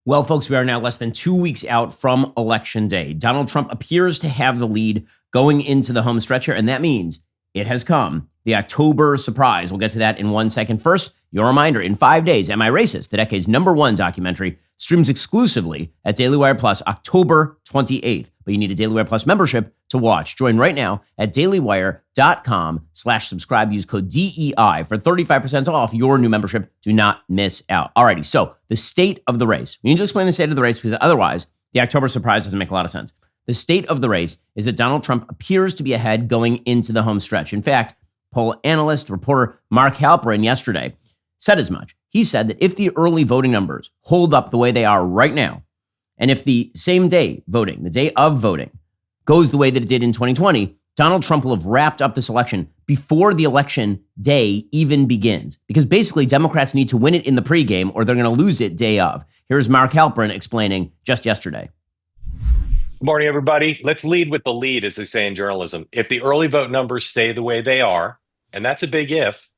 Well, folks, we are now less than 2 weeks out from Election Day. Donald Trump appears to have the lead going into the home stretch here, and that means it has come. The October surprise. We'll get to that in 1 second. First, your reminder, in 5 days, Am I Racist?, the decade's #1 documentary, streams exclusively at Daily Wire Plus October 28th. But you need a Daily Wire Plus membership to watch. Join right now at dailywire.com/subscribe. Use code DEI for 35% off your new membership. Do not miss out. Alrighty, so the state of the race. We need to explain the state of the race because otherwise the October surprise doesn't make a lot of sense. The state of the race is that Donald Trump appears to be ahead going into the home stretch. In fact, poll analyst, reporter Mark Halperin yesterday said as much. He said that if the early voting numbers hold up the way they are right now, and if the same day voting, the day of voting, goes the way that it did in 2020, Donald Trump will have wrapped up this election before the election day even begins. Because basically, Democrats need to win it in the pregame or they're going to lose it day of. Here's Mark Halperin explaining just yesterday. Good morning, everybody. Let's lead with the lead, as they say in journalism. If the early vote numbers stay the way they are, and that's a big if,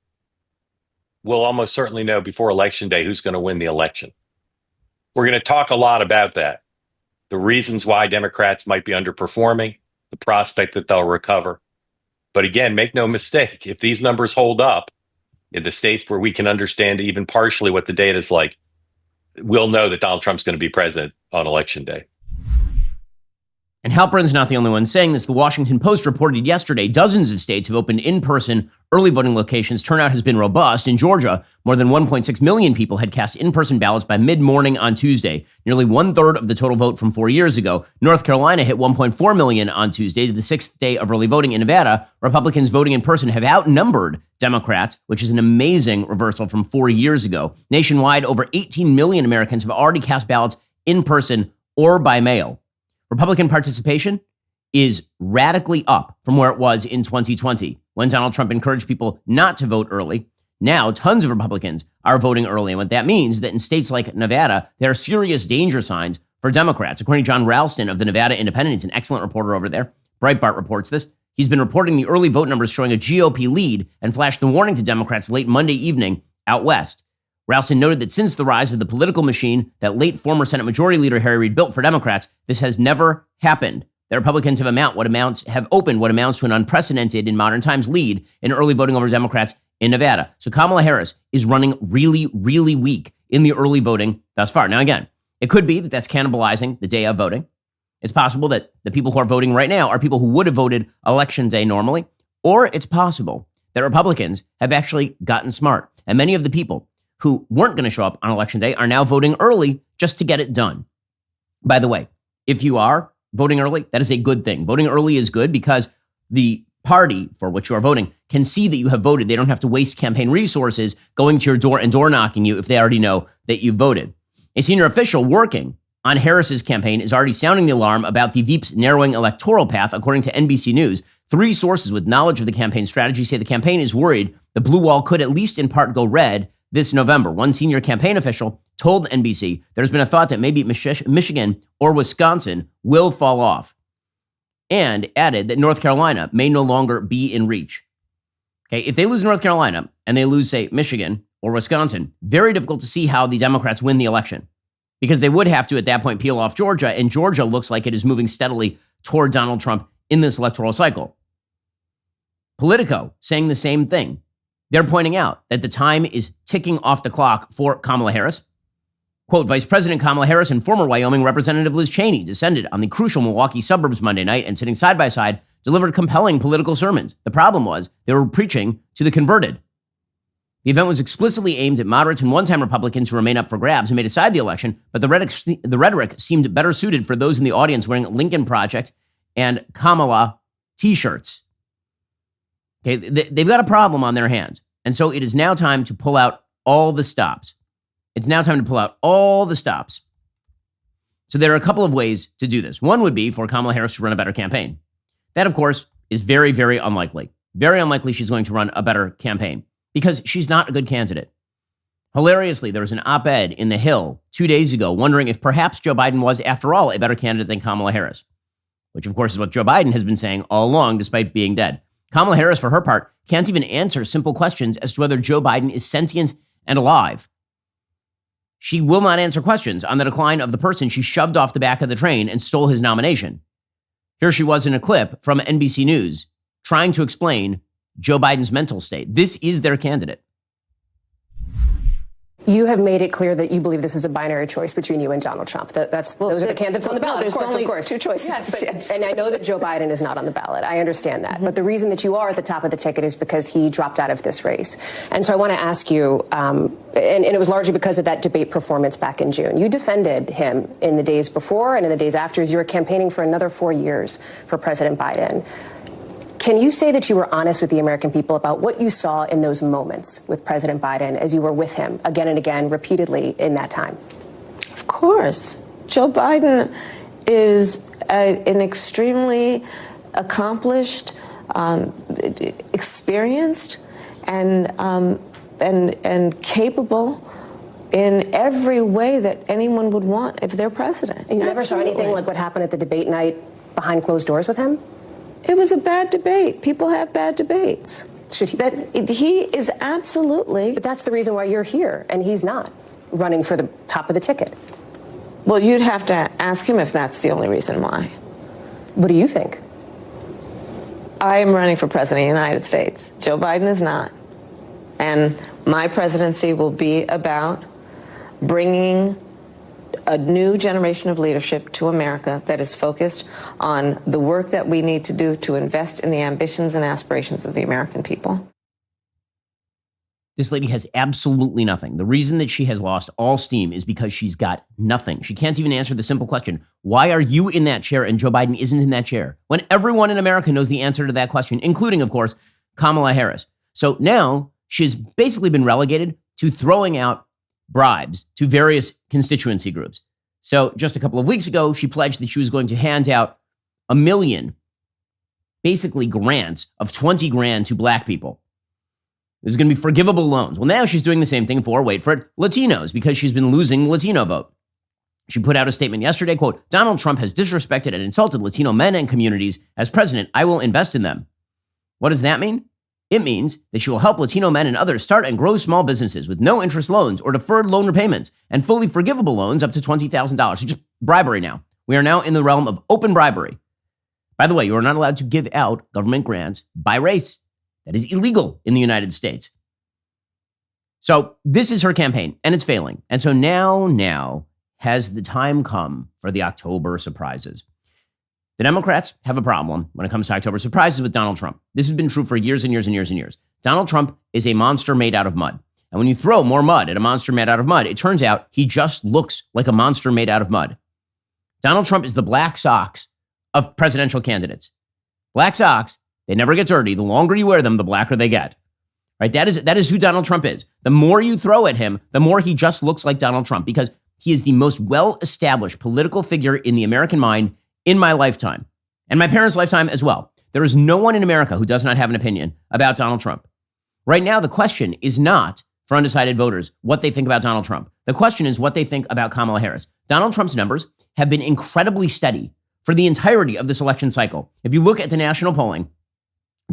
we'll almost certainly know before Election Day who's going to win the election. We're going to talk a lot about that. The reasons why Democrats might be underperforming, the prospect that they'll recover. But again, make no mistake, if these numbers hold up in the states where we can understand even partially what the data is like, we'll know that Donald Trump's going to be president on Election Day. And Halperin's not the only one saying this. The Washington Post reported yesterday dozens of states have opened in-person early voting locations. Turnout has been robust. In Georgia, more than 1.6 million people had cast in-person ballots by mid-morning on Tuesday, nearly 1/3 of the total vote from 4 years ago. North Carolina hit 1.4 million on Tuesday, the sixth day of early voting. In Nevada, Republicans voting in person have outnumbered Democrats, which is an amazing reversal from 4 years ago. Nationwide, over 18 million Americans have already cast ballots in person or by mail. Republican participation is radically up from where it was in 2020, when Donald Trump encouraged people not to vote early. Now, tons of Republicans are voting early. And what that means is that in states like Nevada, there are serious danger signs for Democrats. According to John Ralston of the Nevada Independent, he's an excellent reporter over there. Breitbart reports this. He's been reporting the early vote numbers showing a GOP lead and flashed the warning to Democrats late Monday evening out west. Ralston noted that since the rise of the political machine that late former Senate Majority Leader Harry Reid built for Democrats, this has never happened. The Republicans have opened what amounts to an unprecedented in modern times lead in early voting over Democrats in Nevada. So Kamala Harris is running really, really weak in the early voting thus far. Now, again, it could be that that's cannibalizing the day of voting. It's possible that the people who are voting right now are people who would have voted Election Day normally, or it's possible that Republicans have actually gotten smart. And many of the people who weren't going to show up on Election Day are now voting early just to get it done. By the way, if you are voting early, that is a good thing. Voting early is good because the party for which you are voting can see that you have voted. They don't have to waste campaign resources going to your door and door knocking you if they already know that you voted. A senior official working on Harris's campaign is already sounding the alarm about the Veep's narrowing electoral path, according to NBC News. 3 sources with knowledge of the campaign strategy say the campaign is worried the blue wall could at least in part go red this November. One senior campaign official told NBC there's been a thought that maybe Michigan or Wisconsin will fall off, and added that North Carolina may no longer be in reach. Okay, if they lose North Carolina and they lose, say, Michigan or Wisconsin, very difficult to see how the Democrats win the election, because they would have to at that point peel off Georgia, and Georgia looks like it is moving steadily toward Donald Trump in this electoral cycle. Politico saying the same thing. They're pointing out that the time is ticking off the clock for Kamala Harris. Quote, Vice President Kamala Harris and former Wyoming Representative Liz Cheney descended on the crucial Milwaukee suburbs Monday night and, sitting side by side, delivered compelling political sermons. The problem was they were preaching to the converted. The event was explicitly aimed at moderates and one-time Republicans who remain up for grabs and may decide the election, but the rhetoric seemed better suited for those in the audience wearing Lincoln Project and Kamala t-shirts. Okay, they've got a problem on their hands. And so it is now time to pull out all the stops. It's now time to pull out all the stops. So there are a couple of ways to do this. One would be for Kamala Harris to run a better campaign. That, of course, is very, very unlikely. Very unlikely she's going to run a better campaign because she's not a good candidate. Hilariously, there was an op-ed in The Hill 2 days ago wondering if perhaps Joe Biden was, after all, a better candidate than Kamala Harris, which, of course, is what Joe Biden has been saying all along, despite being dead. Kamala Harris, for her part, can't even answer simple questions as to whether Joe Biden is sentient and alive. she will not answer questions on the decline of the person she shoved off the back of the train and stole his nomination. Here she was in a clip from NBC News trying to explain Joe Biden's mental state. This is their candidate. You have made it clear that you believe this is a binary choice between you and Donald Trump. Those are the candidates on the ballot. There's only of course. two choices. Yes. And I know that Joe Biden is not on the ballot. I understand that. But the reason that you are at the top of the ticket is because he dropped out of this race. And so I want to ask you, and it was largely because of that debate performance back in June. You defended him in the days before and in the days after as you were campaigning for another 4 years for President Biden. Can you say that you were honest with the American people about what you saw in those moments with President Biden as you were with him again and again, repeatedly in that time? Of course. Joe Biden is an extremely accomplished, experienced, and capable in every way that anyone would want if they're president. And you never saw anything like what happened at the debate night behind closed doors with him? It was a bad debate. People have bad debates. He is absolutely. But that's the reason why you're here, and he's not running for the top of the ticket. Well, you'd have to ask him if that's the only reason why. What do you think? I am running for president of the United States. Joe Biden is not. And my presidency will be about bringing a new generation of leadership to America that is focused on the work that we need to do to invest in the ambitions and aspirations of the American people. This lady has absolutely nothing. The reason that she has lost all steam is because she's got nothing. She can't even answer the simple question, why are you in that chair and Joe Biden isn't in that chair? When everyone in America knows the answer to that question, including, of course, Kamala Harris. So now she's basically been relegated to throwing out bribes to various constituency groups. So just a couple of weeks ago, she pledged that she was going to hand out 1 million, basically grants of 20 grand to black people. It was going to be forgivable loans. Well, now she's doing the same thing for, wait for it, Latinos, because she's been losing the Latino vote. She put out a statement yesterday, quote, Donald Trump has disrespected and insulted Latino men and communities. As president, I will invest in them. What does that mean? It means that she will help Latino men and others start and grow small businesses with no interest loans or deferred loan repayments and fully forgivable loans up to $20,000. So just bribery now. We are now in the realm of open bribery. By the way, you are not allowed to give out government grants by race. That is illegal in the United States. So this is her campaign, and it's failing. And so now has the time come for the October surprises. The Democrats have a problem when it comes to October surprises with Donald Trump. This has been true for years and years and years and years. Donald Trump is a monster made out of mud. And when you throw more mud at a monster made out of mud, it turns out he just looks like a monster made out of mud. Donald Trump is the black socks of presidential candidates. Black socks, they never get dirty. The longer you wear them, the blacker they get. Right? That is who Donald Trump is. The more you throw at him, the more he just looks like Donald Trump, because he is the most well-established political figure in the American mind in my lifetime, and my parents' lifetime as well. There is no one in America who does not have an opinion about Donald Trump. Right now, the question is not for undecided voters what they think about Donald Trump. The question is what they think about Kamala Harris. Donald Trump's numbers have been incredibly steady for the entirety of this election cycle. If you look at the national polling,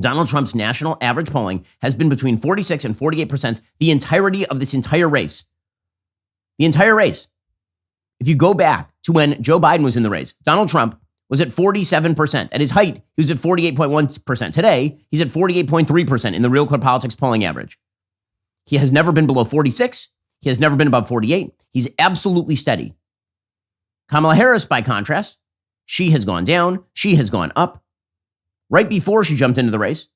Donald Trump's national average polling has been between 46 and 48% the entirety of this entire race. The entire race. If you go back to when Joe Biden was in the race, Donald Trump was at 47%. At his height, he was at 48.1%. Today, he's at 48.3% in the Real Clear Politics polling average. He has never been below 46. He has never been above 48. He's absolutely steady. Kamala Harris, by contrast, she has gone down. She has gone up. Right before she jumped into the race,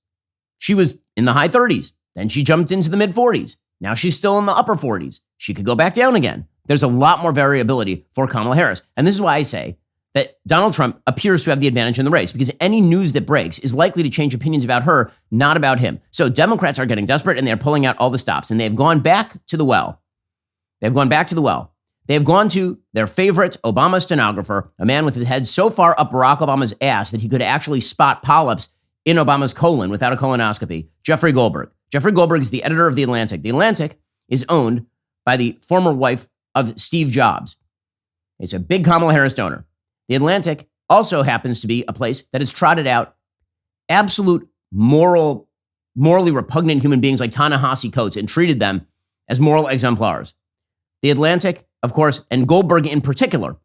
she was in the high 30s. Then she jumped into the mid 40s. Now she's still in the upper 40s. She could go back down again. There's a lot more variability for Kamala Harris. And this is why I say that Donald Trump appears to have the advantage in the race, because any news that breaks is likely to change opinions about her, not about him. So Democrats are getting desperate and they're pulling out all the stops, and they've gone back to the well. They've gone back to the well. They've gone to their favorite Obama stenographer, a man with his head so far up Barack Obama's ass that he could actually spot polyps in Obama's colon without a colonoscopy, Jeffrey Goldberg. Jeffrey Goldberg is the editor of The Atlantic. The Atlantic is owned by the former wife of Steve Jobs. He's a big Kamala Harris donor. The Atlantic also happens to be a place that has trotted out absolute morally repugnant human beings like Ta-Nehisi Coates and treated them as moral exemplars. The Atlantic of course, and Goldberg in particular,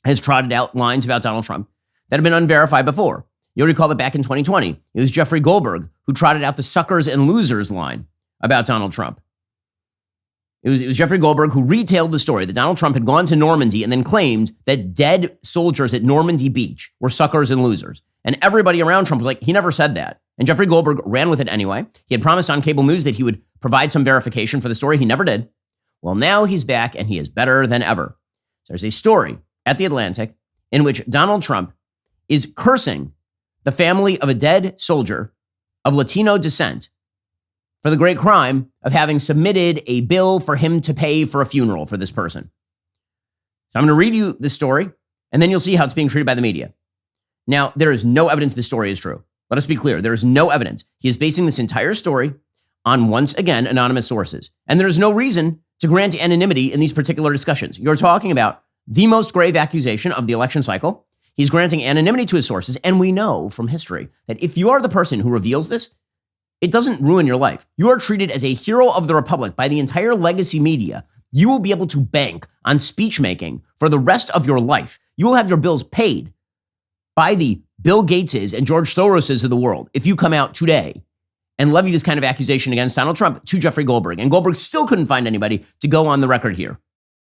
has trotted out lines about Donald Trump that have been unverified before. You'll recall that back in 2020, it was Jeffrey Goldberg who trotted out the suckers and losers line about Donald Trump. It was Jeffrey Goldberg who retailed the story that Donald Trump had gone to Normandy and then claimed that dead soldiers at Normandy Beach were suckers and losers. And everybody around Trump was like, he never said that. And Jeffrey Goldberg ran with it anyway. He had promised on cable news that he would provide some verification for the story. He never did. Well, now he's back and he is better than ever. So there's a story at The Atlantic in which Donald Trump is cursing the family of a dead soldier of Latino descent for the great crime of having submitted a bill for him to pay for a funeral for this person. So I'm going to read you the story, and then you'll see how it's being treated by the media. Now, there is no evidence this story is true. Let us be clear. There is no evidence. He is basing this entire story on, once again, anonymous sources. And there is no reason to grant anonymity in these particular discussions. You're talking about the most grave accusation of the election cycle. He's granting anonymity to his sources, and we know from history that if you are the person who reveals this, it doesn't ruin your life. You are treated as a hero of the republic by the entire legacy media. You will be able to bank on speech making for the rest of your life. You will have your bills paid by the Bill Gateses and George Soroses of the world if you come out today and levy this kind of accusation against Donald Trump to Jeffrey Goldberg. And Goldberg still couldn't find anybody to go on the record here.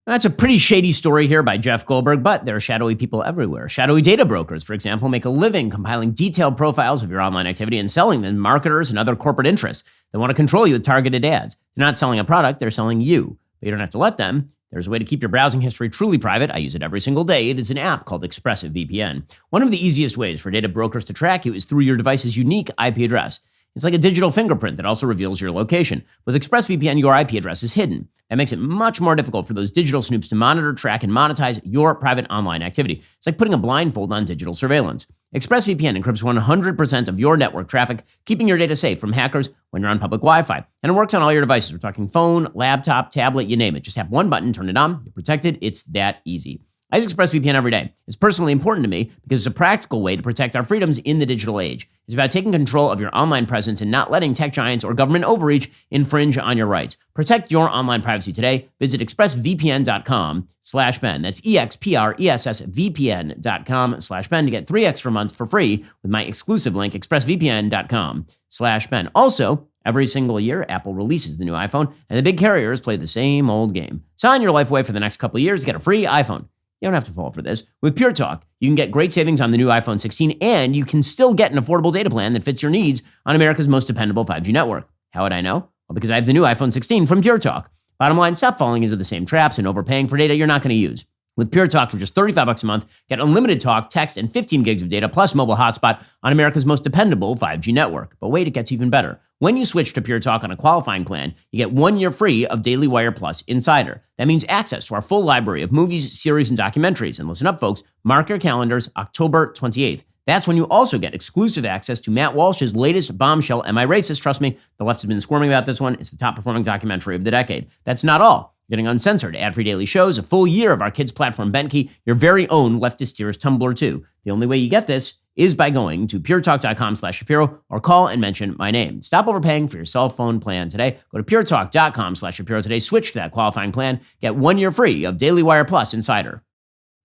That's a pretty shady story here by Jeff Goldberg, but there are shadowy people everywhere. Shadowy data brokers, for example, make a living compiling detailed profiles of your online activity and selling them to marketers and other corporate interests that want to control you with targeted ads. They're not selling a product, they're selling you. But you don't have to let them. There's a way to keep your browsing history truly private. I use it every single day. It is an app called ExpressVPN. One of the easiest ways for data brokers to track you is through your device's unique IP address. It's like a digital fingerprint that also reveals your location. With ExpressVPN, your IP address is hidden. That makes it much more difficult for those digital snoops to monitor, track, and monetize your private online activity. It's like putting a blindfold on digital surveillance. ExpressVPN encrypts 100% of your network traffic, keeping your data safe from hackers when you're on public Wi-Fi. And it works on all your devices. We're talking phone, laptop, tablet, you name it. Just have one button, turn it on, you're protected. It's that easy. I use ExpressVPN every day. It's personally important to me because it's a practical way to protect our freedoms in the digital age. It's about taking control of your online presence and not letting tech giants or government overreach infringe on your rights. Protect your online privacy today. Visit expressvpn.com/Ben. That's expressvpn.com/Ben to get 3 extra months for free with my exclusive link, expressvpn.com/Ben. Also, every single year, Apple releases the new iPhone, and the big carriers play the same old game. Sign your life away for the next couple of years to get a free iPhone. You don't have to fall for this. With Pure Talk, you can get great savings on the new iPhone 16, and you can still get an affordable data plan that fits your needs on America's most dependable 5G network. How would I know? Well, because I have the new iPhone 16 from Pure Talk. Bottom line, stop falling into the same traps and overpaying for data you're not going to use. With Pure Talk for just $35 a month, get unlimited talk, text, and 15 gigs of data, plus mobile hotspot on America's most dependable 5G network. But wait, it gets even better. When you switch to Pure Talk on a qualifying plan, you get 1 year free of Daily Wire Plus Insider. That means access to our full library of movies, series, and documentaries. And listen up, folks, mark your calendars, October 28th. That's when you also get exclusive access to Matt Walsh's latest bombshell, Am I Racist? Trust me, the left has been squirming about this one. It's the top performing documentary of the decade. That's not all. Getting uncensored, ad-free daily shows, a full year of our kids' platform, Benke, your very own leftist tears Tumblr too. The only way you get this is by going to puretalk.com/Shapiro or call and mention my name. Stop overpaying for your cell phone plan today. Go to puretalk.com/Shapiro today. Switch to that qualifying plan. Get 1 year free of Daily Wire Plus Insider.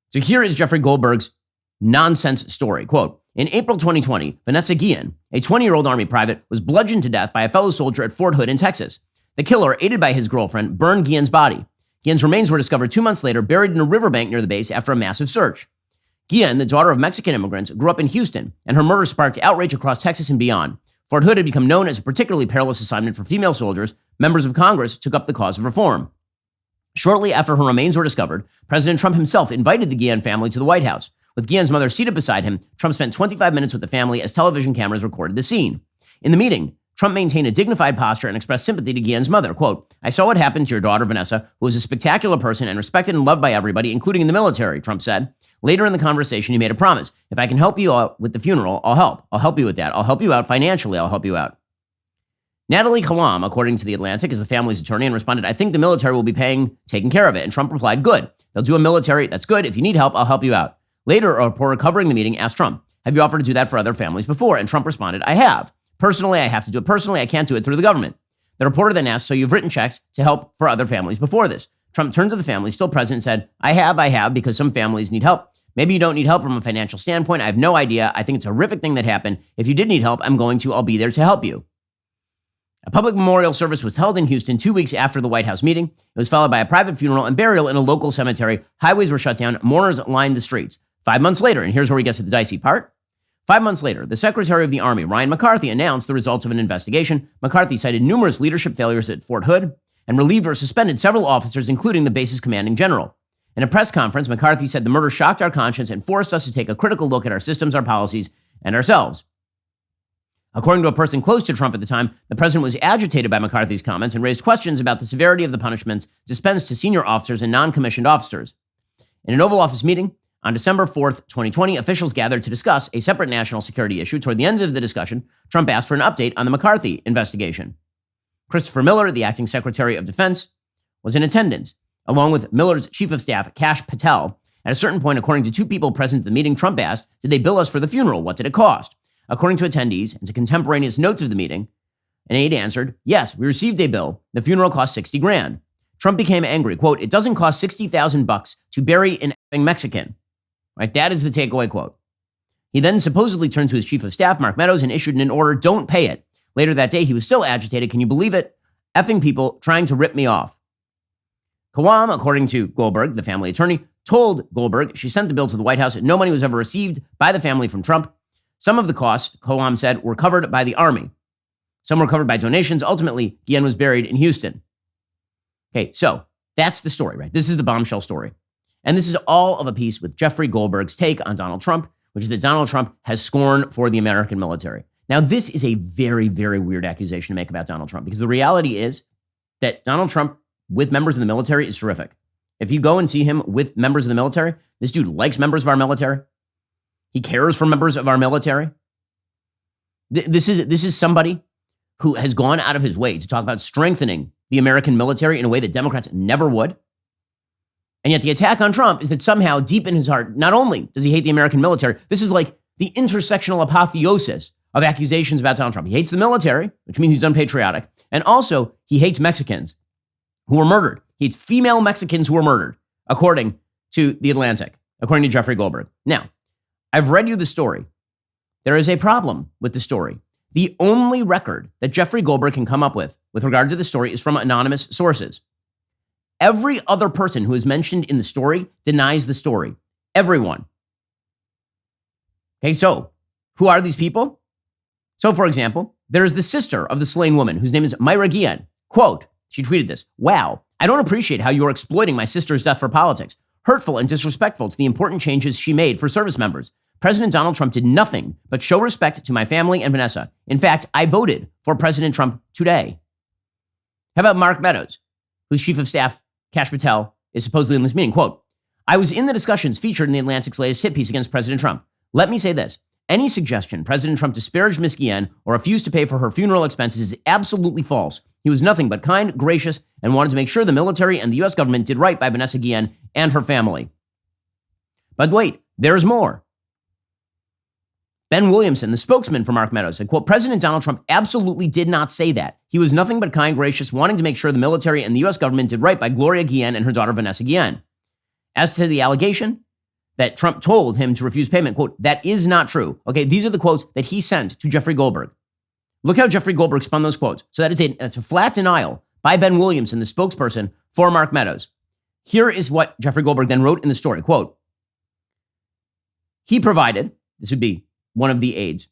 So here is Jeffrey Goldberg's nonsense story. Quote, in April 2020, Vanessa Guillen, a 20-year-old Army private, was bludgeoned to death by a fellow soldier at Fort Hood in Texas. The killer, aided by his girlfriend, burned Guillen's body. Guillen's remains were discovered 2 months later, buried in a riverbank near the base after a massive search. Guillen, the daughter of Mexican immigrants, grew up in Houston, and her murder sparked outrage across Texas and beyond. Fort Hood had become known as a particularly perilous assignment for female soldiers. Members of Congress took up the cause of reform. Shortly after her remains were discovered, President Trump himself invited the Guillen family to the White House. With Guillen's mother seated beside him, Trump spent 25 minutes with the family as television cameras recorded the scene. In the meeting, Trump maintained a dignified posture and expressed sympathy to Guillen's mother. Quote, I saw what happened to your daughter, Vanessa, who was a spectacular person and respected and loved by everybody, including in the military, Trump said. Later in the conversation, he made a promise. If I can help you out with the funeral, I'll help. I'll help you with that. I'll help you out financially. I'll help you out. Natalie Kalam, according to The Atlantic, is the family's attorney and responded, I think the military will be taking care of it. And Trump replied, good. They'll do a military. That's good. If you need help, I'll help you out. Later, a reporter covering the meeting asked Trump, have you offered to do that for other families before? And Trump responded, I have. Personally, I have to do it personally. I can't do it through the government. The reporter then asked, so you've written checks to help for other families before this? Trump turned to the family, still present, and said, I have, because some families need help. Maybe you don't need help from a financial standpoint. I have no idea. I think it's a horrific thing that happened. If you did need help, I'll be there to help you. A public memorial service was held in Houston 2 weeks after the White House meeting. It was followed by a private funeral and burial in a local cemetery. Highways were shut down. Mourners lined the streets. 5 months later, and here's where we get to the dicey part. 5 months later, the Secretary of the Army, Ryan McCarthy, announced the results of an investigation. McCarthy cited numerous leadership failures at Fort Hood and relieved or suspended several officers, including the base's commanding general. In a press conference, McCarthy said the murder shocked our conscience and forced us to take a critical look at our systems, our policies, and ourselves. According to a person close to Trump at the time, the president was agitated by McCarthy's comments and raised questions about the severity of the punishments dispensed to senior officers and non-commissioned officers. In an Oval Office meeting on December 4th, 2020, officials gathered to discuss a separate national security issue. Toward the end of the discussion, Trump asked for an update on the McCarthy investigation. Christopher Miller, the acting Secretary of Defense, was in attendance, along with Miller's Chief of Staff, Kash Patel. At a certain point, according to two people present at the meeting, Trump asked, did they bill us for the funeral? What did it cost? According to attendees and to contemporaneous notes of the meeting, an aide answered, yes, we received a bill. The funeral cost $60,000. Trump became angry. Quote, it doesn't cost $60,000 to bury an effing Mexican. Right? That is the takeaway quote. He then supposedly turned to his chief of staff, Mark Meadows, and issued an order, don't pay it. Later that day, he was still agitated. Can you believe it? Effing people trying to rip me off. Coign, according to Goldberg, the family attorney, told Goldberg she sent the bill to the White House and no money was ever received by the family from Trump. Some of the costs, Coign said, were covered by the Army. Some were covered by donations. Ultimately, Guillen was buried in Houston. Okay, so that's the story, right? This is the bombshell story. And this is all of a piece with Jeffrey Goldberg's take on Donald Trump, which is that Donald Trump has scorn for the American military. Now, this is a very, very weird accusation to make about Donald Trump, because the reality is that Donald Trump with members of the military is terrific. If you go and see him with members of the military, this dude likes members of our military. He cares for members of our military. This is somebody who has gone out of his way to talk about strengthening the American military in a way that Democrats never would. And yet the attack on Trump is that somehow deep in his heart, not only does he hate the American military, this is like the intersectional apotheosis of accusations about Donald Trump. He hates the military, which means he's unpatriotic. And also he hates Mexicans who were murdered. He hates female Mexicans who were murdered, according to The Atlantic, according to Jeffrey Goldberg. Now, I've read you the story. There is a problem with the story. The only record that Jeffrey Goldberg can come up with regard to the story is from anonymous sources. Every other person who is mentioned in the story denies the story. Everyone. Okay, so who are these people? So, for example, there is the sister of the slain woman whose name is Myra Guillen. Quote, she tweeted this, wow, I don't appreciate how you are exploiting my sister's death for politics. Hurtful and disrespectful to the important changes she made for service members. President Donald Trump did nothing but show respect to my family and Vanessa. In fact, I voted for President Trump today. How about Mark Meadows, whose chief of staff, Kash Patel, is supposedly in this meeting? Quote, I was in the discussions featured in The Atlantic's latest hit piece against President Trump. Let me say this. Any suggestion President Trump disparaged Ms. Guillen or refused to pay for her funeral expenses is absolutely false. He was nothing but kind, gracious, and wanted to make sure the military and the U.S. government did right by Vanessa Guillen and her family. But wait, there's more. Ben Williamson, the spokesman for Mark Meadows, said, quote, President Donald Trump absolutely did not say that. He was nothing but kind, gracious, wanting to make sure the military and the U.S. government did right by Gloria Guillen and her daughter Vanessa Guillen. As to the allegation that Trump told him to refuse payment, quote, that is not true. Okay, these are the quotes that he sent to Jeffrey Goldberg. Look how Jeffrey Goldberg spun those quotes. So that's a flat denial by Ben Williamson, the spokesperson for Mark Meadows. Here is what Jeffrey Goldberg then wrote in the story. Quote, he provided, this would be one of the aides,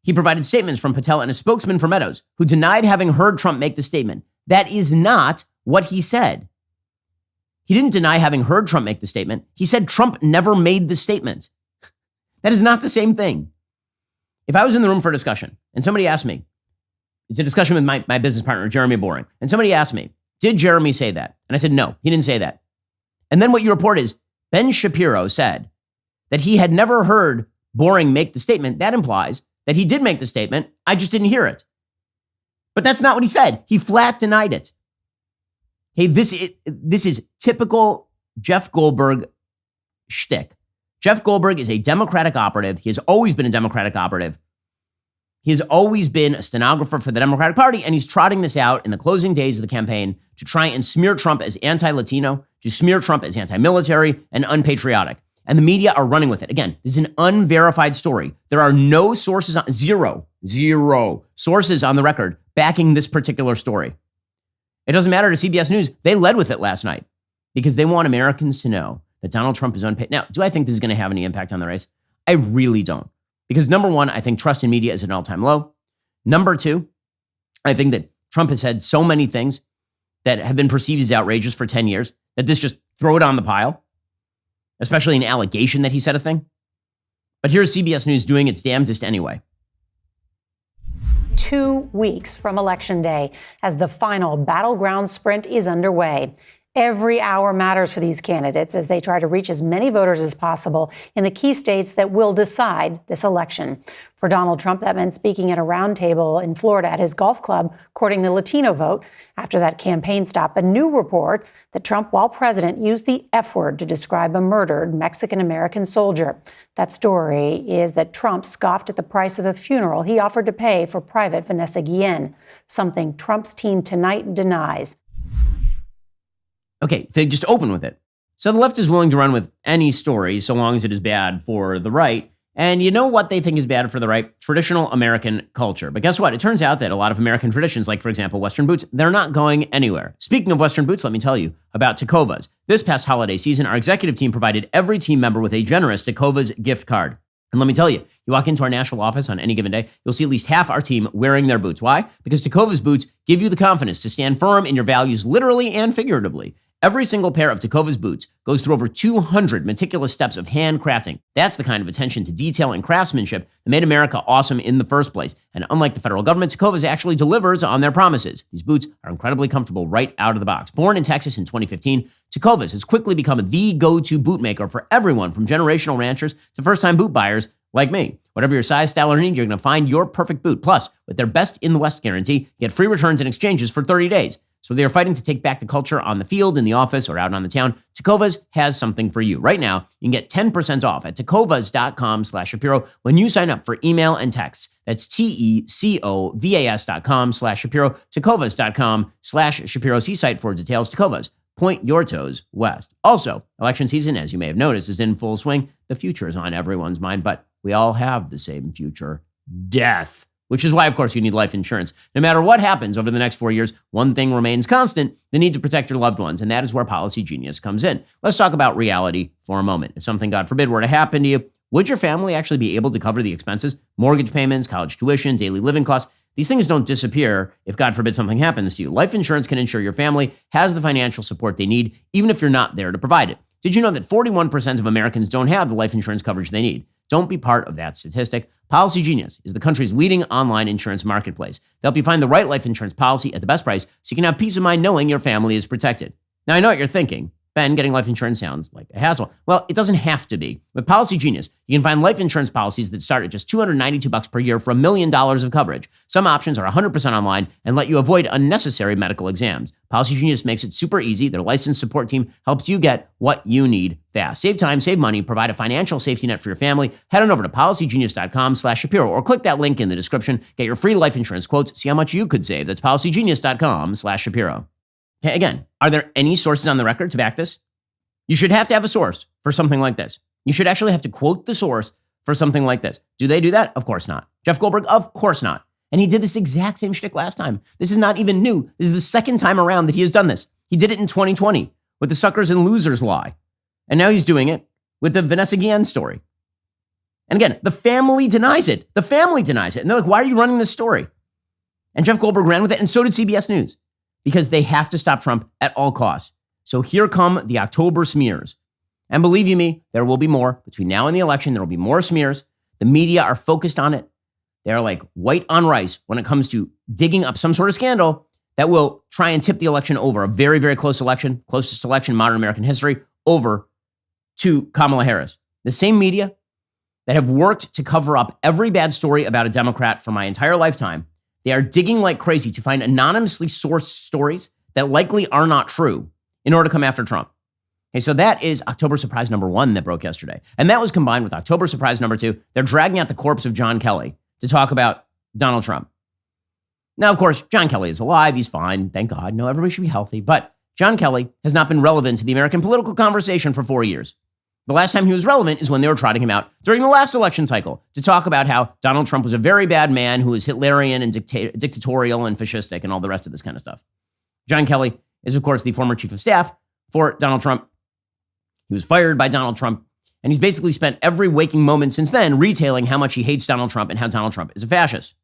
he provided statements from Patel and a spokesman for Meadows who denied having heard Trump make the statement. That is not what he said. He didn't deny having heard Trump make the statement. He said Trump never made the statement. That is not the same thing. If I was in the room for a discussion and somebody asked me, it's a discussion with my business partner, Jeremy Boring, and somebody asked me, did Jeremy say that? And I said, no, he didn't say that. And then what you report is Ben Shapiro said that he had never heard Boring make the statement. That implies that he did make the statement. I just didn't hear it. But that's not what he said. He flat denied it. Hey, this is typical Jeff Goldberg shtick. Jeff Goldberg is a Democratic operative. He has always been a Democratic operative. He has always been a stenographer for the Democratic Party, and he's trotting this out in the closing days of the campaign to try and smear Trump as anti-Latino, to smear Trump as anti-military and unpatriotic. And the media are running with it. Again, this is an unverified story. There are no sources, zero sources on the record backing this particular story. It doesn't matter to CBS News. They led with it last night because they want Americans to know that Donald Trump is unpaid. Now, do I think this is going to have any impact on the race? I really don't. Because number one, I think trust in media is at an all-time low. Number two, I think that Trump has said so many things that have been perceived as outrageous for 10 years that this just throw it on the pile, especially an allegation that he said a thing. But here's CBS News doing its damnedest anyway. 2 weeks from Election Day as the final battleground sprint is underway. Every hour matters for these candidates as they try to reach as many voters as possible in the key states that will decide this election. For Donald Trump, that meant speaking at a roundtable in Florida at his golf club, courting the Latino vote after that campaign stop. A new report that Trump, while president, used the F word to describe a murdered Mexican-American soldier. That story is that Trump scoffed at the price of a funeral he offered to pay for Private Vanessa Guillen, something Trump's team tonight denies. Okay, they just open with it. So the left is willing to run with any story so long as it is bad for the right. And you know what they think is bad for the right? Traditional American culture. But guess what? It turns out that a lot of American traditions, like, for example, Western boots, they're not going anywhere. Speaking of Western boots, let me tell you about Tecovas. This past holiday season, our executive team provided every team member with a generous Tecovas gift card. And let me tell you, you walk into our national office on any given day, you'll see at least half our team wearing their boots. Why? Because Tecovas boots give you the confidence to stand firm in your values literally and figuratively. Every single pair of Tecovas boots goes through over 200 meticulous steps of handcrafting. That's the kind of attention to detail and craftsmanship that made America awesome in the first place. And unlike the federal government, Tecovas actually delivers on their promises. These boots are incredibly comfortable right out of the box. Born in Texas in 2015, Tecovas has quickly become the go-to boot maker for everyone from generational ranchers to first-time boot buyers like me. Whatever your size, style, or need, you're going to find your perfect boot. Plus, with their best in the West guarantee, you get free returns and exchanges for 30 days. So they are fighting to take back the culture on the field, in the office, or out on the town. Tecovas has something for you. Right now, you can get 10% off at tecovas.com/Shapiro when you sign up for email and texts. That's TECOVAS.com/Shapiro, tecovas.com/Shapiro. See site for details. Tecovas, point your toes west. Also, election season, as you may have noticed, is in full swing. The future is on everyone's mind, but we all have the same future: death. Which is why, of course, you need life insurance. No matter what happens over the next 4 years, one thing remains constant: the need to protect your loved ones. And that is where Policy Genius comes in. Let's talk about reality for a moment. If something, God forbid, were to happen to you, would your family actually be able to cover the expenses? Mortgage payments, college tuition, daily living costs. These things don't disappear if, God forbid, something happens to you. Life insurance can ensure your family has the financial support they need, even if you're not there to provide it. Did you know that 41% of Americans don't have the life insurance coverage they need? Don't be part of that statistic. Policy Genius is the country's leading online insurance marketplace. They'll help you find the right life insurance policy at the best price so you can have peace of mind knowing your family is protected. Now, I know what you're thinking. Ben, getting life insurance sounds like a hassle. Well, it doesn't have to be. With Policy Genius, you can find life insurance policies that start at just $292 per year for $1 million of coverage. Some options are 100% online and let you avoid unnecessary medical exams. Policy Genius makes it super easy. Their licensed support team helps you get what you need fast. Save time, save money, provide a financial safety net for your family. Head on over to policygenius.com/Shapiro or click that link in the description. Get your free life insurance quotes. See how much you could save. That's policygenius.com/Shapiro. Okay, again, are there any sources on the record to back this? You should have to have a source for something like this. You should actually have to quote the source for something like this. Do they do that? Of course not. Jeff Goldberg? Of course not. And he did this exact same shtick last time. This is not even new. This is the second time around that he has done this. He did it in 2020 with the suckers and losers lie. And now he's doing it with the Vanessa Guillen story. And again, the family denies it. The family denies it. And they're like, why are you running this story? And Jeff Goldberg ran with it, and so did CBS News. Because they have to stop Trump at all costs. So here come the October smears. And believe you me, there will be more. Between now and the election, there will be more smears. The media are focused on it. They're like white on rice when it comes to digging up some sort of scandal that will try and tip the election over, a very, very close election, closest election in modern American history, over to Kamala Harris. The same media that have worked to cover up every bad story about a Democrat for my entire lifetime. They are digging like crazy to find anonymously sourced stories that likely are not true in order to come after Trump. Okay, so that is October surprise number 1 that broke yesterday. And that was combined with October surprise number 2. They're dragging out the corpse of John Kelly to talk about Donald Trump. Now, of course, John Kelly is alive. He's fine. Thank God. No, everybody should be healthy. But John Kelly has not been relevant to the American political conversation for 4 years. The last time he was relevant is when they were trotting him out during the last election cycle to talk about how Donald Trump was a very bad man who was Hitlerian and dictatorial and fascistic and all the rest of this kind of stuff. John Kelly is, of course, the former chief of staff for Donald Trump. He was fired by Donald Trump, and he's basically spent every waking moment since then retailing how much he hates Donald Trump and how Donald Trump is a fascist.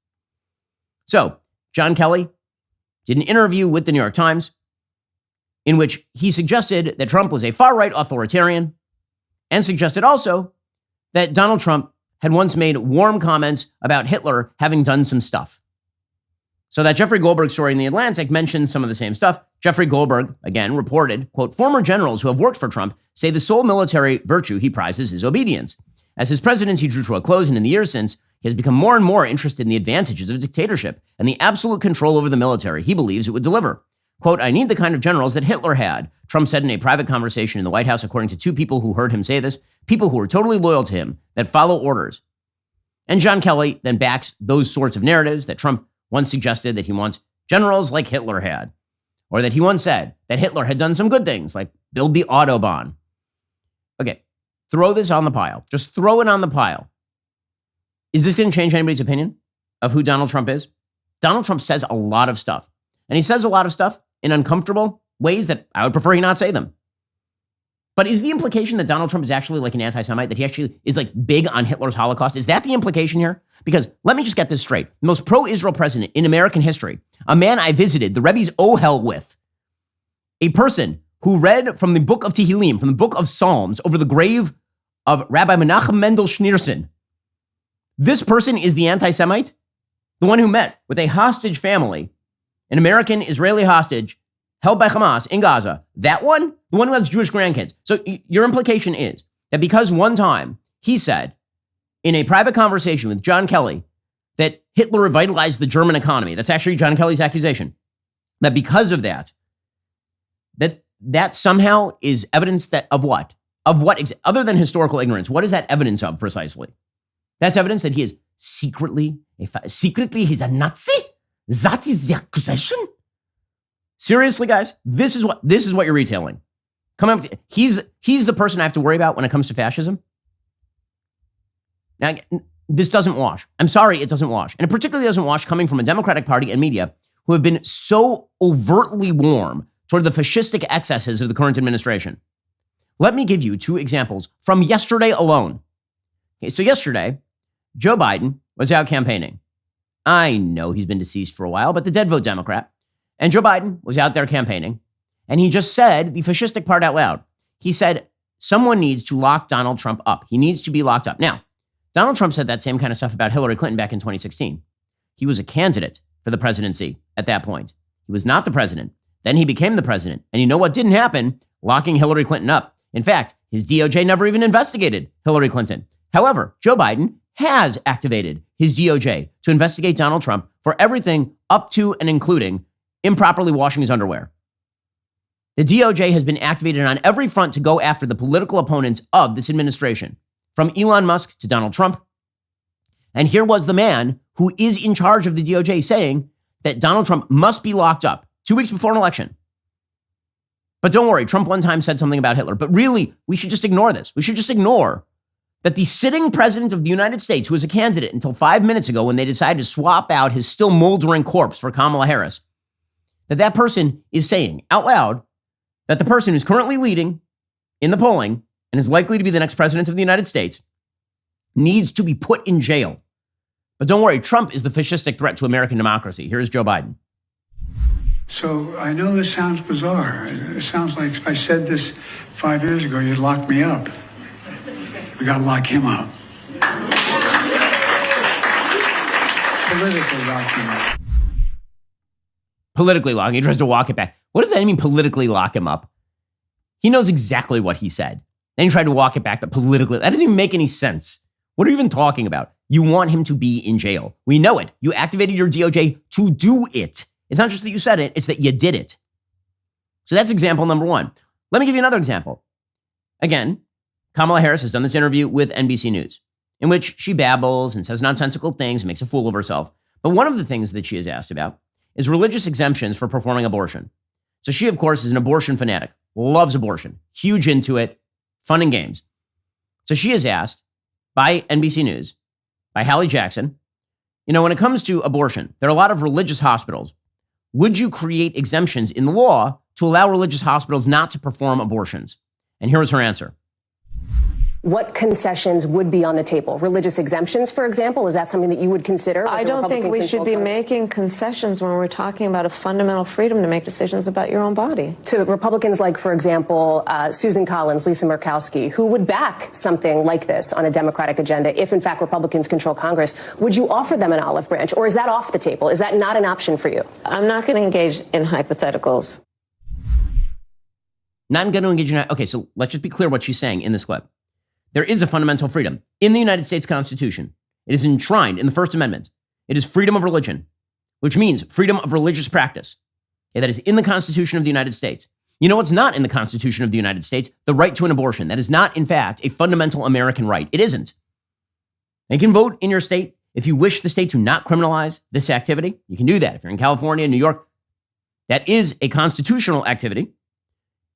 So, John Kelly did an interview with the New York Times in which he suggested that Trump was a far-right authoritarian and suggested also that Donald Trump had once made warm comments about Hitler having done some stuff. So that Jeffrey Goldberg story in The Atlantic mentioned some of the same stuff. Jeffrey Goldberg, again, reported, quote, former generals who have worked for Trump say the sole military virtue he prizes is obedience. As his presidency drew to a close and in the years since, he has become more and more interested in the advantages of dictatorship and the absolute control over the military he believes it would deliver. Quote, I need the kind of generals that Hitler had, Trump said in a private conversation in the White House, according to two people who heard him say this, people who are totally loyal to him, that follow orders. And John Kelly then backs those sorts of narratives that Trump once suggested that he wants generals like Hitler had, or that he once said that Hitler had done some good things, like build the Autobahn. Okay, throw this on the pile. Just throw it on the pile. Is this going to change anybody's opinion of who Donald Trump is? Donald Trump says a lot of stuff, and he says a lot of stuff in uncomfortable ways that I would prefer he not say them. But is the implication that Donald Trump is actually like an anti-Semite, that he actually is like big on Hitler's Holocaust? Is that the implication here? Because let me just get this straight. The most pro-Israel president in American history, a man I visited the Rebbe's Ohel with, a person who read from the book of Tehillim, from the book of Psalms, over the grave of Rabbi Menachem Mendel Schneerson. This person is the anti-Semite, the one who met with a hostage family, an American Israeli hostage held by Hamas in Gaza. That one, the one who has Jewish grandkids. So your implication is that because one time he said in a private conversation with John Kelly that Hitler revitalized the German economy, that's actually John Kelly's accusation, that because of that, that somehow is evidence that of what? Of what, other than historical ignorance, what is that evidence of precisely? That's evidence that he is secretly he's a Nazi? That is the accusation? Seriously, guys, this is what you're retailing. Come on, he's the person I have to worry about when it comes to fascism. Now, this doesn't wash. I'm sorry, it doesn't wash. And it particularly doesn't wash coming from a Democratic Party and media who have been so overtly warm toward the fascistic excesses of the current administration. Let me give you two examples from yesterday alone. Okay, so yesterday, Joe Biden was out campaigning. I know he's been deceased for a while, but the dead vote Democrat. And Joe Biden was out there campaigning, and he just said the fascistic part out loud. He said, someone needs to lock Donald Trump up. He needs to be locked up. Now, Donald Trump said that same kind of stuff about Hillary Clinton back in 2016. He was a candidate for the presidency at that point. He was not the president. Then he became the president. And you know what didn't happen? Locking Hillary Clinton up. In fact, his DOJ never even investigated Hillary Clinton. However, Joe Biden has activated his DOJ to investigate Donald Trump for everything up to and including improperly washing his underwear. The DOJ has been activated on every front to go after the political opponents of this administration, from Elon Musk to Donald Trump. And here was the man who is in charge of the DOJ saying that Donald Trump must be locked up 2 weeks before an election. But don't worry, Trump one time said something about Hitler. But really, we should just ignore this. We should just ignore that the sitting president of the United States, who was a candidate until 5 minutes ago when they decided to swap out his still moldering corpse for Kamala Harris, that person is saying out loud that the person who's currently leading in the polling and is likely to be the next president of the United States needs to be put in jail. But don't worry, Trump is the fascistic threat to American democracy. Here's Joe Biden. So I know this sounds bizarre. It sounds like if I said this 5 years ago, you'd lock me up. We got to lock him up. Politically lock him up. Politically lock him. He tries to walk it back. What does that mean, politically lock him up? He knows exactly what he said. Then he tried to walk it back, but politically, that doesn't even make any sense. What are you even talking about? You want him to be in jail. We know it. You activated your DOJ to do it. It's not just that you said it, it's that you did it. So that's example number one. Let me give you another example. Again, Kamala Harris has done this interview with NBC News, in which she babbles and says nonsensical things and makes a fool of herself. But one of the things that she is asked about is religious exemptions for performing abortion. So she, of course, is an abortion fanatic, loves abortion, huge into it, fun and games. So she is asked by NBC News, by Hallie Jackson, when it comes to abortion, there are a lot of religious hospitals. Would you create exemptions in the law to allow religious hospitals not to perform abortions? And here was her answer. What concessions would be on the table? Religious exemptions, for example? Is that something that you would consider? I don't think we should be making concessions when we're talking about a fundamental freedom to make decisions about your own body. To Republicans like, for example, Susan Collins, Lisa Murkowski, who would back something like this on a Democratic agenda if, in fact, Republicans control Congress, would you offer them an olive branch? Or is that off the table? Is that not an option for you? I'm not going to engage in hypotheticals. Not going to engage in... Okay, so let's just be clear what she's saying in this clip. There is a fundamental freedom in the United States Constitution. It is enshrined in the First Amendment. It is freedom of religion, which means freedom of religious practice. Okay, that is in the Constitution of the United States. You know what's not in the Constitution of the United States? The right to an abortion. That is not, in fact, a fundamental American right. It isn't. You can vote in your state if you wish the state to not criminalize this activity. You can do that. If you're in California, New York, that is a constitutional activity.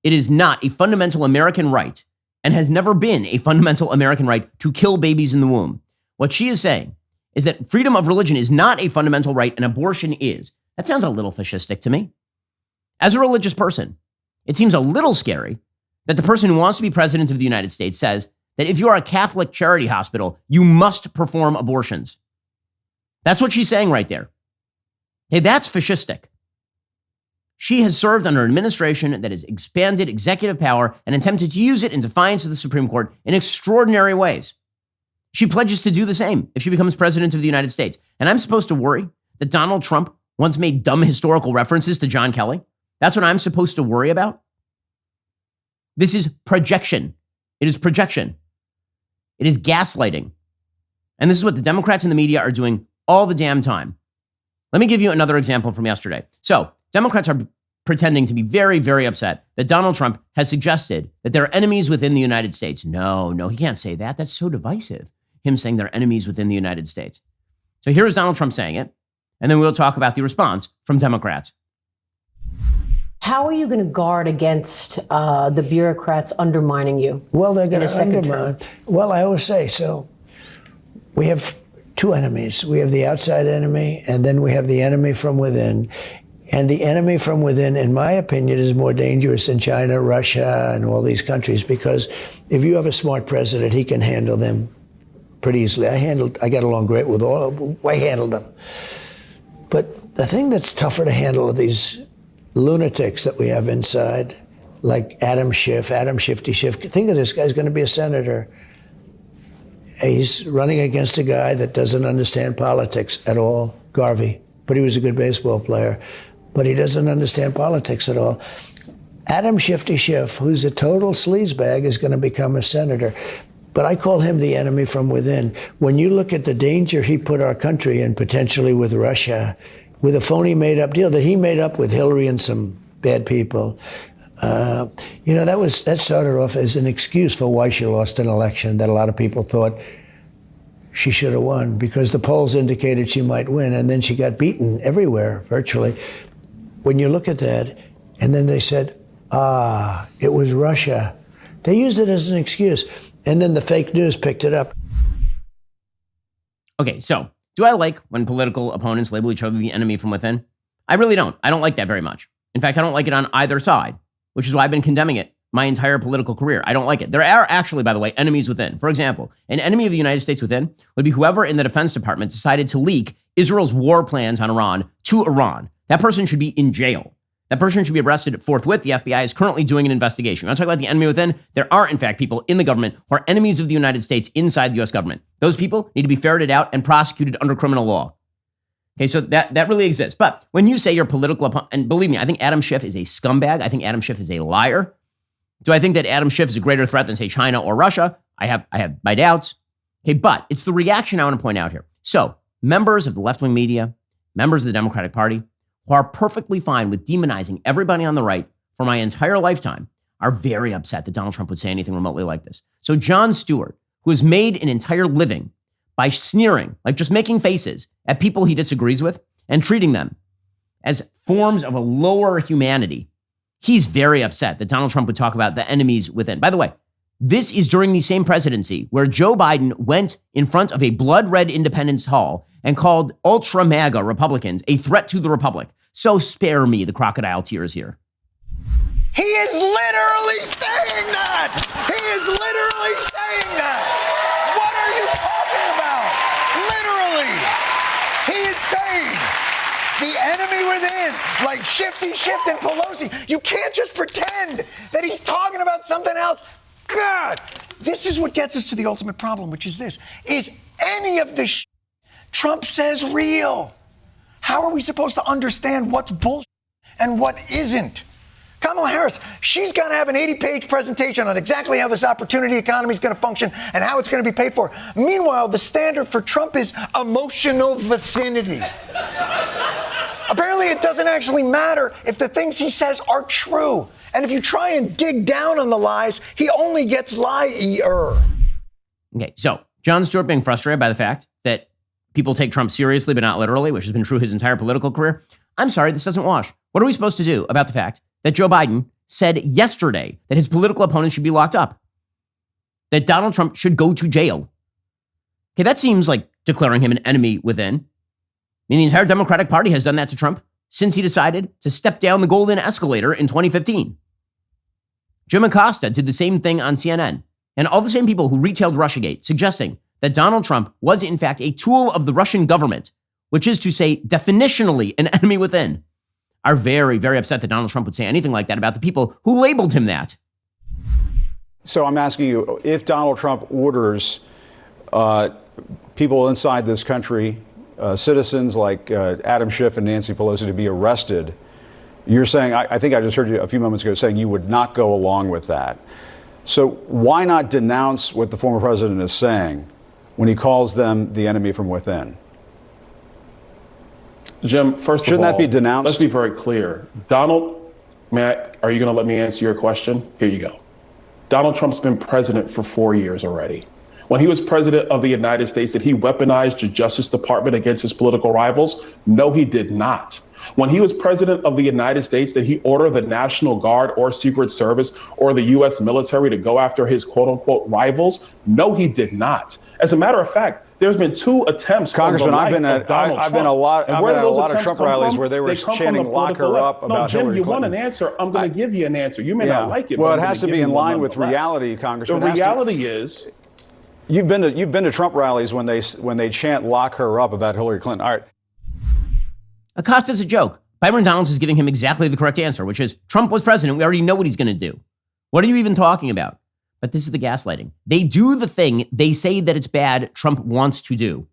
It is not a fundamental American right and has never been a fundamental American right to kill babies in the womb. What she is saying is that freedom of religion is not a fundamental right and abortion is. That sounds a little fascistic to me. As a religious person, it seems a little scary that the person who wants to be president of the United States says that if you are a Catholic charity hospital, you must perform abortions. That's what she's saying right there. Hey, that's fascistic. She has served under an administration that has expanded executive power and attempted to use it in defiance of the Supreme Court in extraordinary ways. She pledges to do the same if she becomes president of the United States. And I'm supposed to worry that Donald Trump once made dumb historical references to John Kelly? That's what I'm supposed to worry about? This is projection. It is projection. It is gaslighting. And this is what the Democrats and the media are doing all the damn time. Let me give you another example from yesterday. So, Democrats are pretending to be very, very upset that Donald Trump has suggested that there are enemies within the United States. No, he can't say that. That's so divisive, him saying there are enemies within the United States. So here's Donald Trump saying it, and then we'll talk about the response from Democrats. How are you going to guard against the bureaucrats undermining you? Well, they're going to undermine. Well, I always say, so we have two enemies. We have the outside enemy, and then we have the enemy from within. And the enemy from within, in my opinion, is more dangerous than China, Russia, and all these countries, because if you have a smart president, he can handle them pretty easily. I got along great with all, I handled them. But the thing that's tougher to handle are these lunatics that we have inside, like Adam Shifty Schiff. Think of this guy's going to be a senator. He's running against a guy that doesn't understand politics at all, Garvey, but he was a good baseball player. But he doesn't understand politics at all. Adam Shifty Schiff, who's a total sleazebag, is going to become a senator. But I call him the enemy from within. When you look at the danger he put our country in, potentially with Russia, with a phony made-up deal that he made up with Hillary and some bad people, that started off as an excuse for why she lost an election that a lot of people thought she should have won, because the polls indicated she might win, and then she got beaten everywhere, virtually. When you look at that, and then they said, it was Russia. They used it as an excuse, and then the fake news picked it up. Okay, so do I like when political opponents label each other the enemy from within? I really don't. I don't like that very much. In fact, I don't like it on either side, which is why I've been condemning it my entire political career. I don't like it. There are actually, by the way, enemies within. For example, an enemy of the United States within would be whoever in the Defense Department decided to leak Israel's war plans on Iran to Iran. That person should be in jail. That person should be arrested forthwith. The FBI is currently doing an investigation. You want to talk about the enemy within? There are, in fact, people in the government who are enemies of the United States inside the U.S. government. Those people need to be ferreted out and prosecuted under criminal law. Okay, so that really exists. But when you say you're political opponent, and believe me, I think Adam Schiff is a scumbag. I think Adam Schiff is a liar. Do I think that Adam Schiff is a greater threat than, say, China or Russia? I have my doubts. Okay, but it's the reaction I want to point out here. So members of the left-wing media, members of the Democratic Party, who are perfectly fine with demonizing everybody on the right for my entire lifetime, are very upset that Donald Trump would say anything remotely like this. So Jon Stewart, who has made an entire living by sneering, like just making faces at people he disagrees with and treating them as forms of a lower humanity. He's very upset that Donald Trump would talk about the enemies within. By the way, this is during the same presidency where Joe Biden went in front of a blood red Independence Hall and called ultra MAGA Republicans a threat to the Republic. So spare me the crocodile tears here. He is literally saying that. He is literally saying that. What are you talking about? Literally. He is saying the enemy within, like Shifty Shift and Pelosi. You can't just pretend that he's talking about something else. God, this is what gets us to the ultimate problem, which is this. Is any of this Trump says real? How are we supposed to understand what's bullshit and what isn't? Kamala Harris, she's going to have an 80-page presentation on exactly how this opportunity economy is going to function and how it's going to be paid for. Meanwhile, the standard for Trump is emotional vicinity. Apparently, it doesn't actually matter if the things he says are true. And if you try and dig down on the lies, he only gets liar. Okay, so Jon Stewart being frustrated by the fact that people take Trump seriously but not literally, which has been true his entire political career. I'm sorry, this doesn't wash. What are we supposed to do about the fact that Joe Biden said yesterday that his political opponents should be locked up, that Donald Trump should go to jail? Okay, that seems like declaring him an enemy within. I mean, the entire Democratic Party has done that to Trump since he decided to step down the golden escalator in 2015. Jim Acosta did the same thing on CNN, and all the same people who retailed Russiagate, suggesting that Donald Trump was in fact a tool of the Russian government, which is to say definitionally an enemy within, are very, very upset that Donald Trump would say anything like that about the people who labeled him that. So I'm asking you, if Donald Trump orders people inside this country, citizens like Adam Schiff and Nancy Pelosi, to be arrested, you're saying, I think I just heard you a few moments ago saying you would not go along with that. So why not denounce what the former president is saying when he calls them the enemy from within? Jim, first Shouldn't of all, that be denounced? Let's be very clear. Donald, Matt, are you going to let me answer your question? Here you go. Donald Trump's been president for 4 years already. When he was president of the United States, did he weaponize the Justice Department against his political rivals? No, he did not. When he was president of the United States, did he order the National Guard or Secret Service or the U.S. military to go after his quote unquote rivals? No, he did not. As a matter of fact, there's been 2 attempts. Congressman, I've been at a lot of Trump rallies where they were chanting "lock her up" about Jim, Hillary you Clinton. want an answer? I'm going to give you an answer. You may not like it. Well, but it has to be in line with reality, Congressman. The reality is, you've been to Trump rallies when they chant "lock her up" about Hillary Clinton. All right. Acosta's a joke. Byron Donalds is giving him exactly the correct answer, which is Trump was president. We already know what he's going to do. What are you even talking about? But this is the gaslighting. They do the thing they say that it's bad Trump wants to do.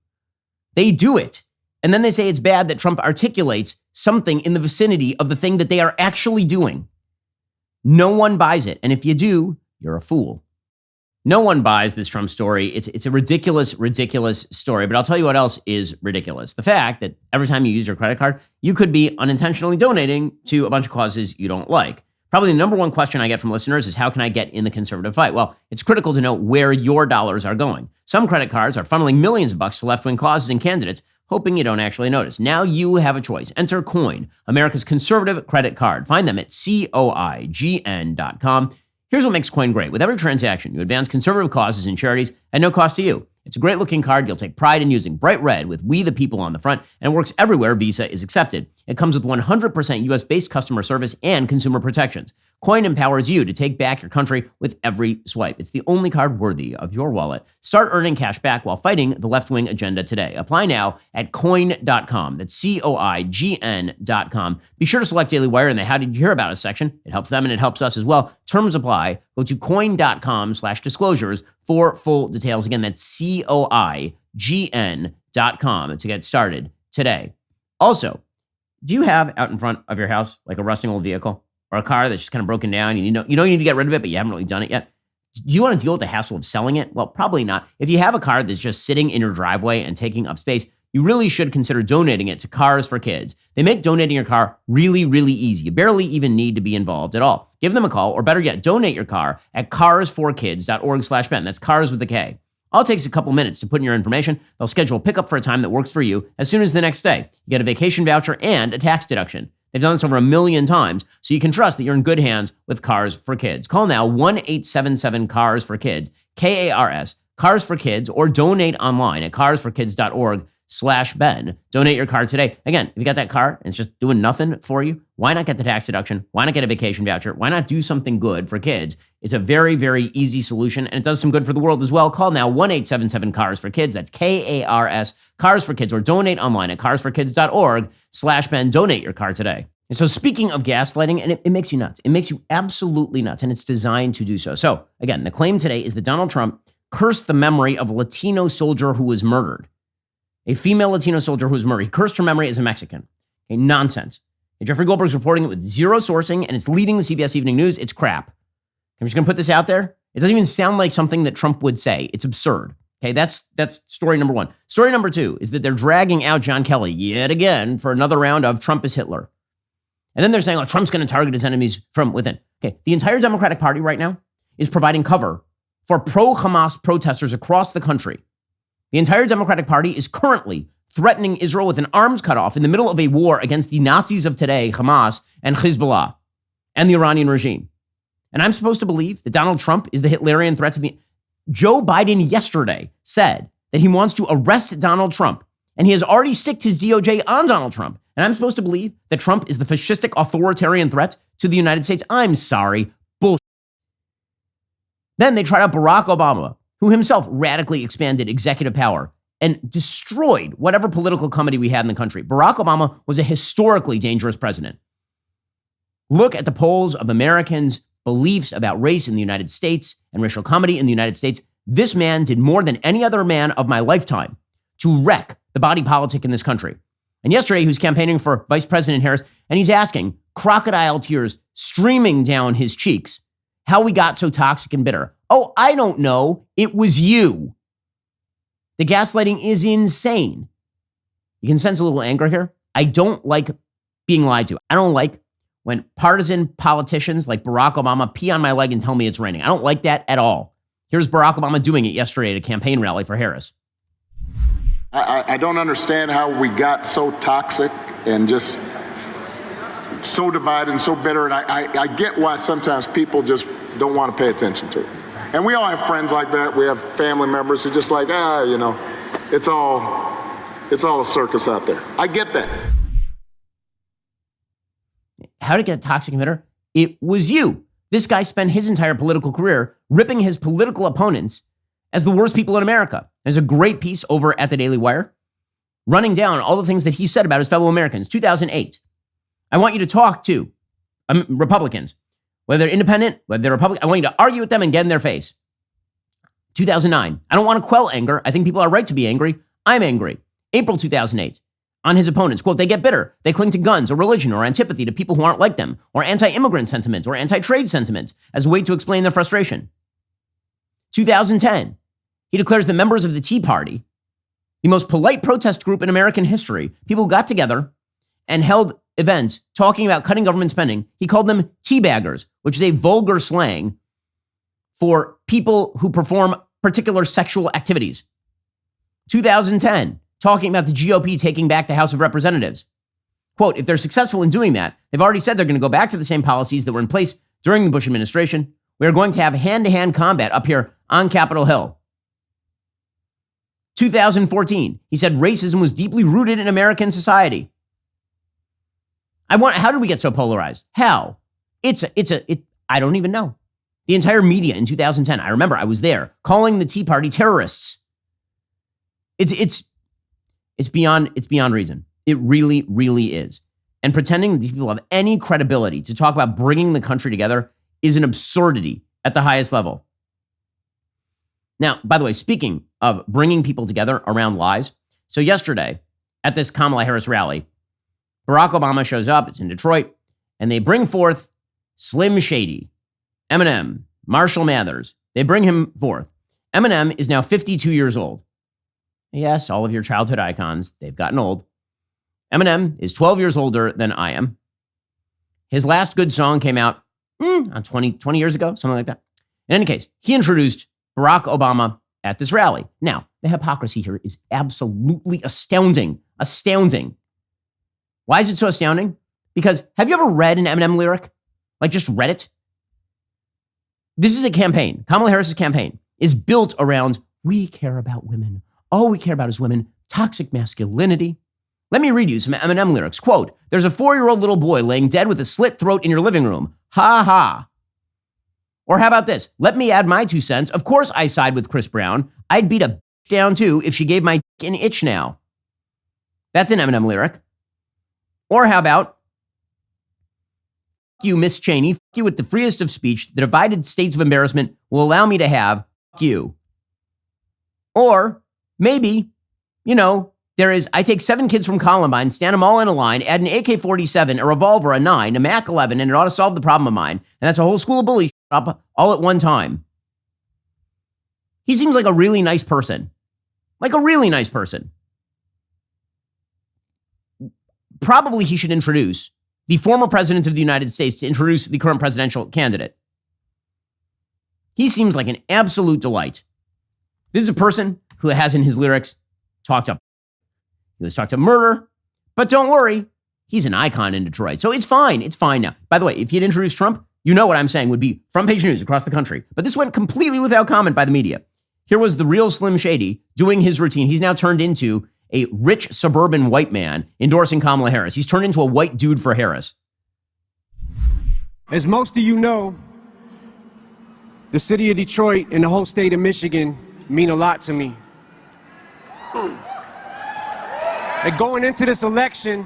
They do it. And then they say it's bad that Trump articulates something in the vicinity of the thing that they are actually doing. No one buys it. And if you do, you're a fool. No one buys this Trump story. It's a ridiculous, ridiculous story. But I'll tell you what else is ridiculous. The fact that every time you use your credit card, you could be unintentionally donating to a bunch of causes you don't like. Probably the number one question I get from listeners is, how can I get in the conservative fight? Well, it's critical to know where your dollars are going. Some credit cards are funneling millions of bucks to left-wing causes and candidates, hoping you don't actually notice. Now you have a choice. Enter Coign, America's conservative credit card. Find them at COIGN.com. Here's what makes Coign great. With every transaction, you advance conservative causes and charities at no cost to you. It's a great-looking card you'll take pride in using, bright red with "We the People" on the front, and it works everywhere Visa is accepted. It comes with 100% U.S.-based customer service and consumer protections. Coign empowers you to take back your country with every swipe. It's the only card worthy of your wallet. Start earning cash back while fighting the left-wing agenda today. Apply now at Coign.com. That's COIGN.com. Be sure to select Daily Wire in the "How Did You Hear About Us" section. It helps them and it helps us as well. Terms apply. Go to Coign.com/disclosures for full details. Again, that's COIGN.com to get started today. Also, do you have out in front of your house like a rusting old vehicle or a car that's just kind of broken down? You know you need to get rid of it, but you haven't really done it yet. Do you want to deal with the hassle of selling it? Well, probably not. If you have a car that's just sitting in your driveway and taking up space, you really should consider donating it to Cars for Kids. They make donating your car really, really easy. You barely even need to be involved at all. Give them a call, or better yet, donate your car at carsforkids.org/Ben. That's cars with a K. All it takes is a couple minutes to put in your information. They'll schedule pickup for a time that works for you as soon as the next day. You get a vacation voucher and a tax deduction. They've done this over 1 million times, so you can trust that you're in good hands with Cars for Kids. Call now 1-877-CARS-FOR-KIDS, KARS, Cars for Kids, or donate online at carsforkids.org/Ben. Donate your car today. Again, if you got that car and it's just doing nothing for you, why not get the tax deduction? Why not get a vacation voucher? Why not do something good for kids? It's a very, very easy solution, and it does some good for the world as well. Call now 1-877-CARS-FOR-KIDS. That's KARS, Cars for Kids, or donate online at carsforkids.org/Ben. Donate your car today. And so speaking of gaslighting, and it makes you nuts. It makes you absolutely nuts, and it's designed to do so. So again, the claim today is that Donald Trump cursed the memory of a Latino soldier who was murdered. A female Latino soldier who was murdered. He cursed her memory as a Mexican. Okay, nonsense. And Jeffrey Goldberg's reporting it with zero sourcing, and it's leading the CBS Evening News. It's crap. I'm just going to put this out there. It doesn't even sound like something that Trump would say. It's absurd. Okay, that's story number one. Story number two is that they're dragging out John Kelly yet again for another round of Trump is Hitler. And then they're saying, oh, Trump's going to target his enemies from within. Okay, the entire Democratic Party right now is providing cover for pro-Hamas protesters across the country. The entire Democratic Party is currently threatening Israel with an arms cutoff in the middle of a war against the Nazis of today, Hamas and Hezbollah, and the Iranian regime. And I'm supposed to believe that Donald Trump is the Hitlerian threat to the... Joe Biden yesterday said that he wants to arrest Donald Trump, and he has already sicked his DOJ on Donald Trump. And I'm supposed to believe that Trump is the fascistic authoritarian threat to the United States. I'm sorry. Bullshit. Then they tried out Barack Obama, who himself radically expanded executive power and destroyed whatever political comedy we had in the country. Barack Obama was a historically dangerous president. Look at the polls of Americans' beliefs about race in the United States and racial comedy in the United States. This man did more than any other man of my lifetime to wreck the body politic in this country. And yesterday, he was campaigning for Vice President Harris, and he's asking, crocodile tears streaming down his cheeks, how we got so toxic and bitter. Oh, I don't know. It was you. The gaslighting is insane. You can sense a little anger here. I don't like being lied to. I don't like when partisan politicians like Barack Obama pee on my leg and tell me it's raining. I don't like that at all. Here's Barack Obama doing it yesterday at a campaign rally for Harris. I don't understand how we got so toxic and just so divided and so bitter. And I get why sometimes people just don't want to pay attention to it. And we all have friends like that. We have family members who just like, it's all a circus out there. I get that. How to get toxic and bitter? It was you. This guy spent his entire political career ripping his political opponents as the worst people in America. There's a great piece over at the Daily Wire running down all the things that he said about his fellow Americans. 2008. I want you to talk to Republicans, whether they're independent, whether they're Republican. I want you to argue with them and get in their face. 2009. I don't want to quell anger. I think people are right to be angry. I'm angry. April 2008. On his opponents, quote, they get bitter. They cling to guns or religion or antipathy to people who aren't like them, or anti-immigrant sentiments or anti-trade sentiments as a way to explain their frustration. 2010. He declares the members of the Tea Party, the most polite protest group in American history, people who got together and held events talking about cutting government spending. He called them teabaggers, which is a vulgar slang for people who perform particular sexual activities. 2010, talking about the GOP taking back the House of Representatives. Quote, if they're successful in doing that, they've already said they're going to go back to the same policies that were in place during the Bush administration. We are going to have hand-to-hand combat up here on Capitol Hill. 2014, he said racism was deeply rooted in American society. How did we get so polarized? How? I don't even know. The entire media in 2010, I remember I was there, calling the Tea Party terrorists. It's beyond reason. It really, really is. And pretending that these people have any credibility to talk about bringing the country together is an absurdity at the highest level. Now, by the way, speaking of bringing people together around lies, so yesterday at this Kamala Harris rally, Barack Obama shows up, it's in Detroit, and they bring forth Slim Shady, Eminem, Marshall Mathers. They bring him forth. Eminem is now 52 years old. Yes, all of your childhood icons, they've gotten old. Eminem is 12 years older than I am. His last good song came out 20 years ago, something like that. In any case, he introduced Barack Obama at this rally. Now, the hypocrisy here is absolutely astounding. Astounding. Why is it so astounding? Because have you ever read an Eminem lyric? Like just read it? This is a campaign. Kamala Harris's campaign is built around, we care about women. All we care about is women. Toxic masculinity. Let me read you some Eminem lyrics. Quote, there's a 4-year-old little boy laying dead with a slit throat in your living room. Ha ha. Or how about this? Let me add my 2 cents. Of course I side with Chris Brown. I'd beat a down too if she gave my dick an itch now. That's an Eminem lyric. Or how about, you, Miss Cheney, fuck you with the freest of speech. The divided states of embarrassment will allow me to have, fuck you. Or maybe, there is, I take 7 kids from Columbine, stand them all in a line, add an AK-47, a revolver, a 9, a Mac-11, and it ought to solve the problem of mine. And that's a whole school of bullies up all at one time. He seems like a really nice person. Like a really nice person. Probably he should introduce the former president of the United States to introduce the current presidential candidate. He seems like an absolute delight. This is a person who has in his lyrics talked up. He was talked to murder, but don't worry, he's an icon in Detroit. So it's fine. It's fine now. By the way, if he had introduced Trump, what I'm saying would be front page news across the country. But this went completely without comment by the media. Here was the real Slim Shady doing his routine. He's now turned into a rich suburban white man endorsing Kamala Harris. He's turned into a white dude for Harris. As most of you know, the city of Detroit and the whole state of Michigan mean a lot to me. And going into this election,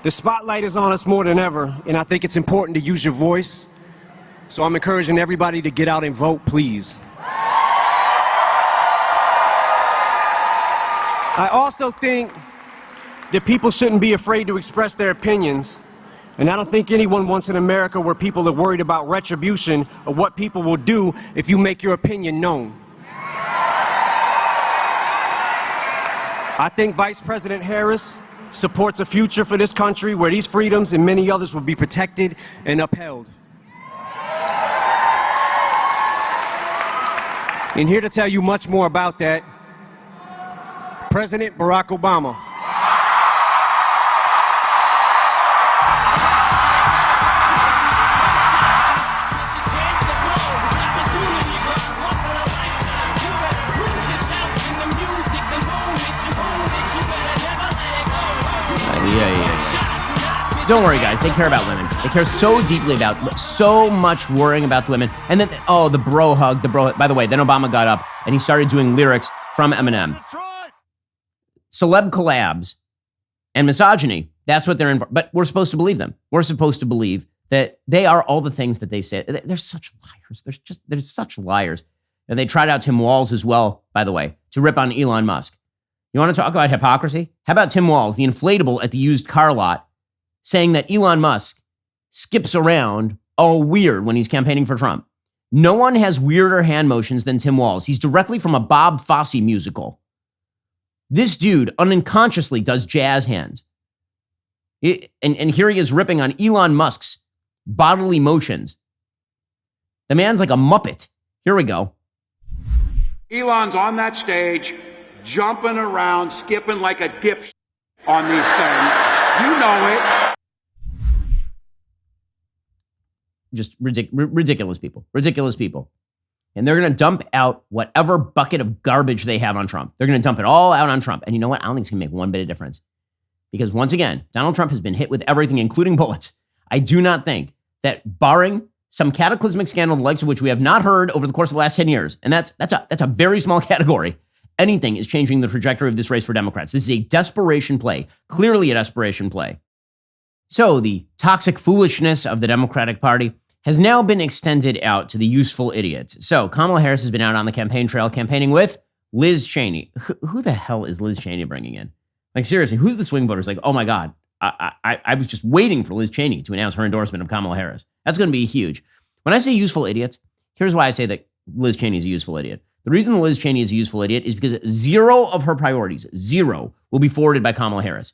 the spotlight is on us more than ever, and I think it's important to use your voice. So I'm encouraging everybody to get out and vote, please. I also think that people shouldn't be afraid to express their opinions. And I don't think anyone wants an America where people are worried about retribution or what people will do if you make your opinion known. I think Vice President Harris supports a future for this country where these freedoms and many others will be protected and upheld. And here to tell you much more about that, President Barack Obama. Don't worry, guys. They care about women. They care so deeply about, so much worrying about the women. And then, the bro hug, By the way, then Obama got up and he started doing lyrics from Eminem. Celeb collabs and misogyny. That's what they're in for. But we're supposed to believe them. We're supposed to believe that they are all the things that they say. They're such liars. They're such liars. And they tried out Tim Walz as well, by the way, to rip on Elon Musk. You want to talk about hypocrisy? How about Tim Walz, the inflatable at the used car lot, saying that Elon Musk skips around all weird when he's campaigning for Trump? No one has weirder hand motions than Tim Walz. He's directly from a Bob Fosse musical. This dude unconsciously does jazz hands. And here he is ripping on Elon Musk's bodily motions. The man's like a Muppet. Here we go. Elon's on that stage, jumping around, skipping like a dipshit on these things. You know it. Just ridiculous people. Ridiculous people. And they're going to dump out whatever bucket of garbage they have on Trump. They're going to dump it all out on Trump. And you know what? I don't think it's going to make one bit of difference. Because once again, Donald Trump has been hit with everything, including bullets. I do not think that barring some cataclysmic scandal, the likes of which we have not heard over the course of the last 10 years, and that's a very small category, anything is changing the trajectory of this race for Democrats. This is a desperation play, clearly a desperation play. So the toxic foolishness of the Democratic Party has now been extended out to the useful idiots. So Kamala Harris has been out on the campaign trail campaigning with Liz Cheney. Who the hell is Liz Cheney bringing in? Like, seriously, who's the swing voters? Like, oh my God, I was just waiting for Liz Cheney to announce her endorsement of Kamala Harris. That's going to be huge. When I say useful idiots, here's why I say that Liz Cheney is a useful idiot. The reason Liz Cheney is a useful idiot is because zero of her priorities, zero, will be forwarded by Kamala Harris.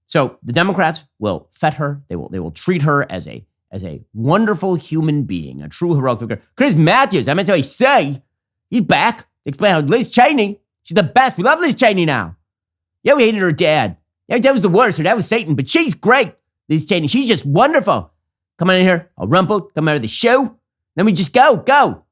So the Democrats will fet her. They will treat her as a wonderful human being, a true heroic figure. Chris Matthews, I meant to say, He's back. Liz Cheney. She's the best. We love Liz Cheney now. Yeah, we hated her dad. Yeah, that was the worst. Her dad was Satan, but she's great. Liz Cheney. She's just wonderful. Come on in here. I'll rumple. Come out of the show. Then we just go.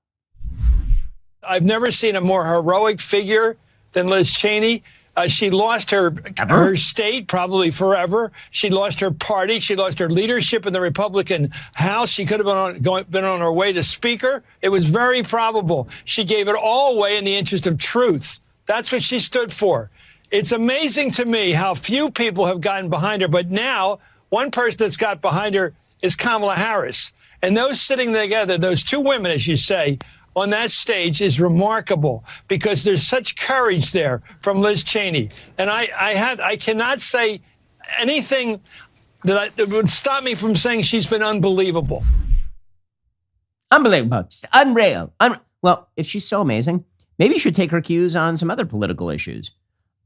I've never seen a more heroic figure than Liz Cheney. She lost her state probably forever. She lost her party. She lost her leadership in the Republican House. She could have been on her way to Speaker. It was very probable. She gave it all away in the interest of truth. That's what she stood for. It's amazing to me how few people have gotten behind her. But now one person that's got behind her is Kamala Harris. And those sitting together, those two women, as you say, on that stage is remarkable because there's such courage there from Liz Cheney. And I cannot say anything that would stop me from saying she's been unbelievable. Unbelievable. Just unreal. Well, if she's so amazing, maybe you should take her cues on some other political issues.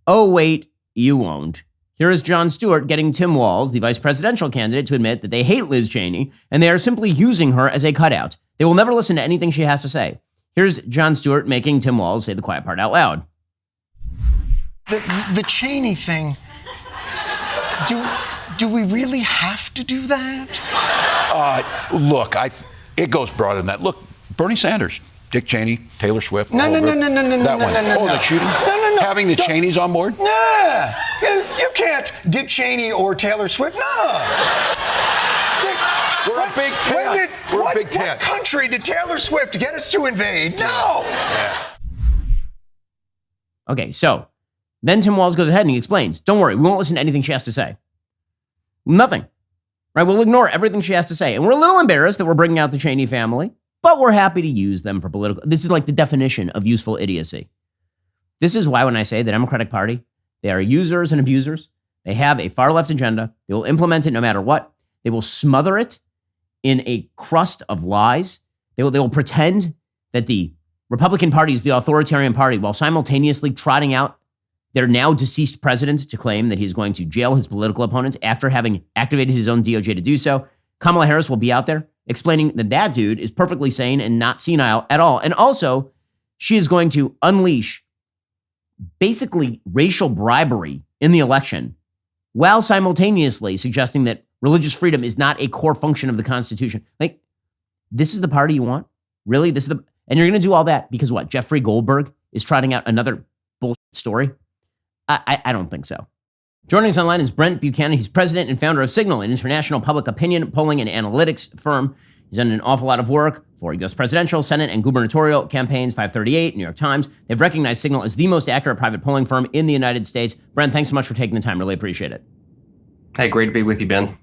Oh, wait, you won't. Here is Jon Stewart getting Tim Walz, the vice presidential candidate, to admit that they hate Liz Cheney and they are simply using her as a cutout. They will never listen to anything she has to say. Here's Jon Stewart making Tim Walz say the quiet part out loud. The Cheney thing, do we really have to do that? Look, it goes broader than that. Look, Bernie Sanders, Dick Cheney, Taylor Swift. No. That one. Oh, the shooting? No. Having the Cheneys on board? Nah. You can't Dick Cheney or Taylor Swift. No. We're a big tent. What country did Taylor Swift get us to invade? No. Yeah. Okay, so then Tim Walz goes ahead and he explains, don't worry, we won't listen to anything she has to say. Nothing. Right? We'll ignore everything she has to say. And we're a little embarrassed that we're bringing out the Cheney family, but we're happy to use them for political. This is like the definition of useful idiocy. This is why when I say the Democratic Party, they are users and abusers. They have a far left agenda. They will implement it no matter what. They will smother it in a crust of lies. They will pretend that the Republican Party is the authoritarian party while simultaneously trotting out their now deceased president to claim that he's going to jail his political opponents after having activated his own DOJ to do so. Kamala Harris will be out there explaining that that dude is perfectly sane and not senile at all. And also, she is going to unleash basically racial bribery in the election while simultaneously suggesting that religious freedom is not a core function of the Constitution. Like, this is the party you want? Really? And you're going to do all that because what? Jeffrey Goldberg is trotting out another bullshit story? I don't think so. Joining us online is Brent Buchanan. He's president and founder of Signal, an international public opinion polling and analytics firm. He's done an awful lot of work for U.S. presidential, Senate, and gubernatorial campaigns, 538, New York Times. They've recognized Signal as the most accurate private polling firm in the United States. Brent, thanks so much for taking the time. Really appreciate it. Hey, great to be with you, Ben.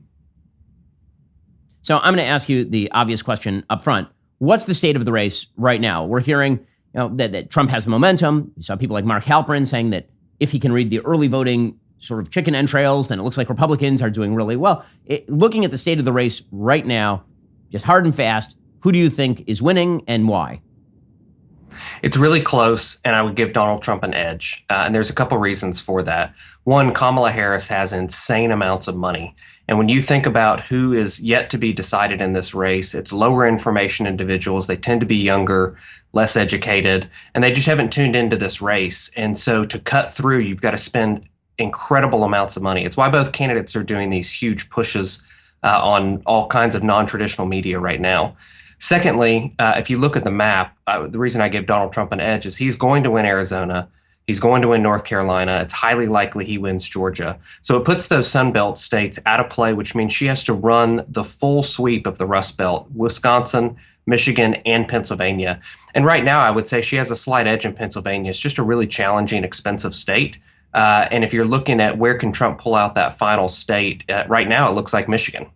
So I'm going to ask you the obvious question up front. What's the state of the race right now? We're hearing that Trump has the momentum. We saw people like Mark Halperin saying that if he can read the early voting sort of chicken entrails, then it looks like Republicans are doing really well. Looking at the state of the race right now, just hard and fast, who do you think is winning and why? It's really close, and I would give Donald Trump an edge. And there's a couple reasons for that. One, Kamala Harris has insane amounts of money. And when you think about who is yet to be decided in this race, it's lower information individuals. They tend to be younger, less educated, and they just haven't tuned into this race. And so to cut through, you've got to spend incredible amounts of money. It's why both candidates are doing these huge pushes on all kinds of non-traditional media right now. Secondly, if you look at the map, the reason I give Donald Trump an edge is he's going to win Arizona. He's going to win North Carolina. It's highly likely he wins Georgia. So it puts those Sunbelt states out of play, which means she has to run the full sweep of the Rust Belt, Wisconsin, Michigan, and Pennsylvania. And right now, I would say she has a slight edge in Pennsylvania. It's just a really challenging, expensive state. And if you're looking at where can Trump pull out that final state, right now it looks like Michigan.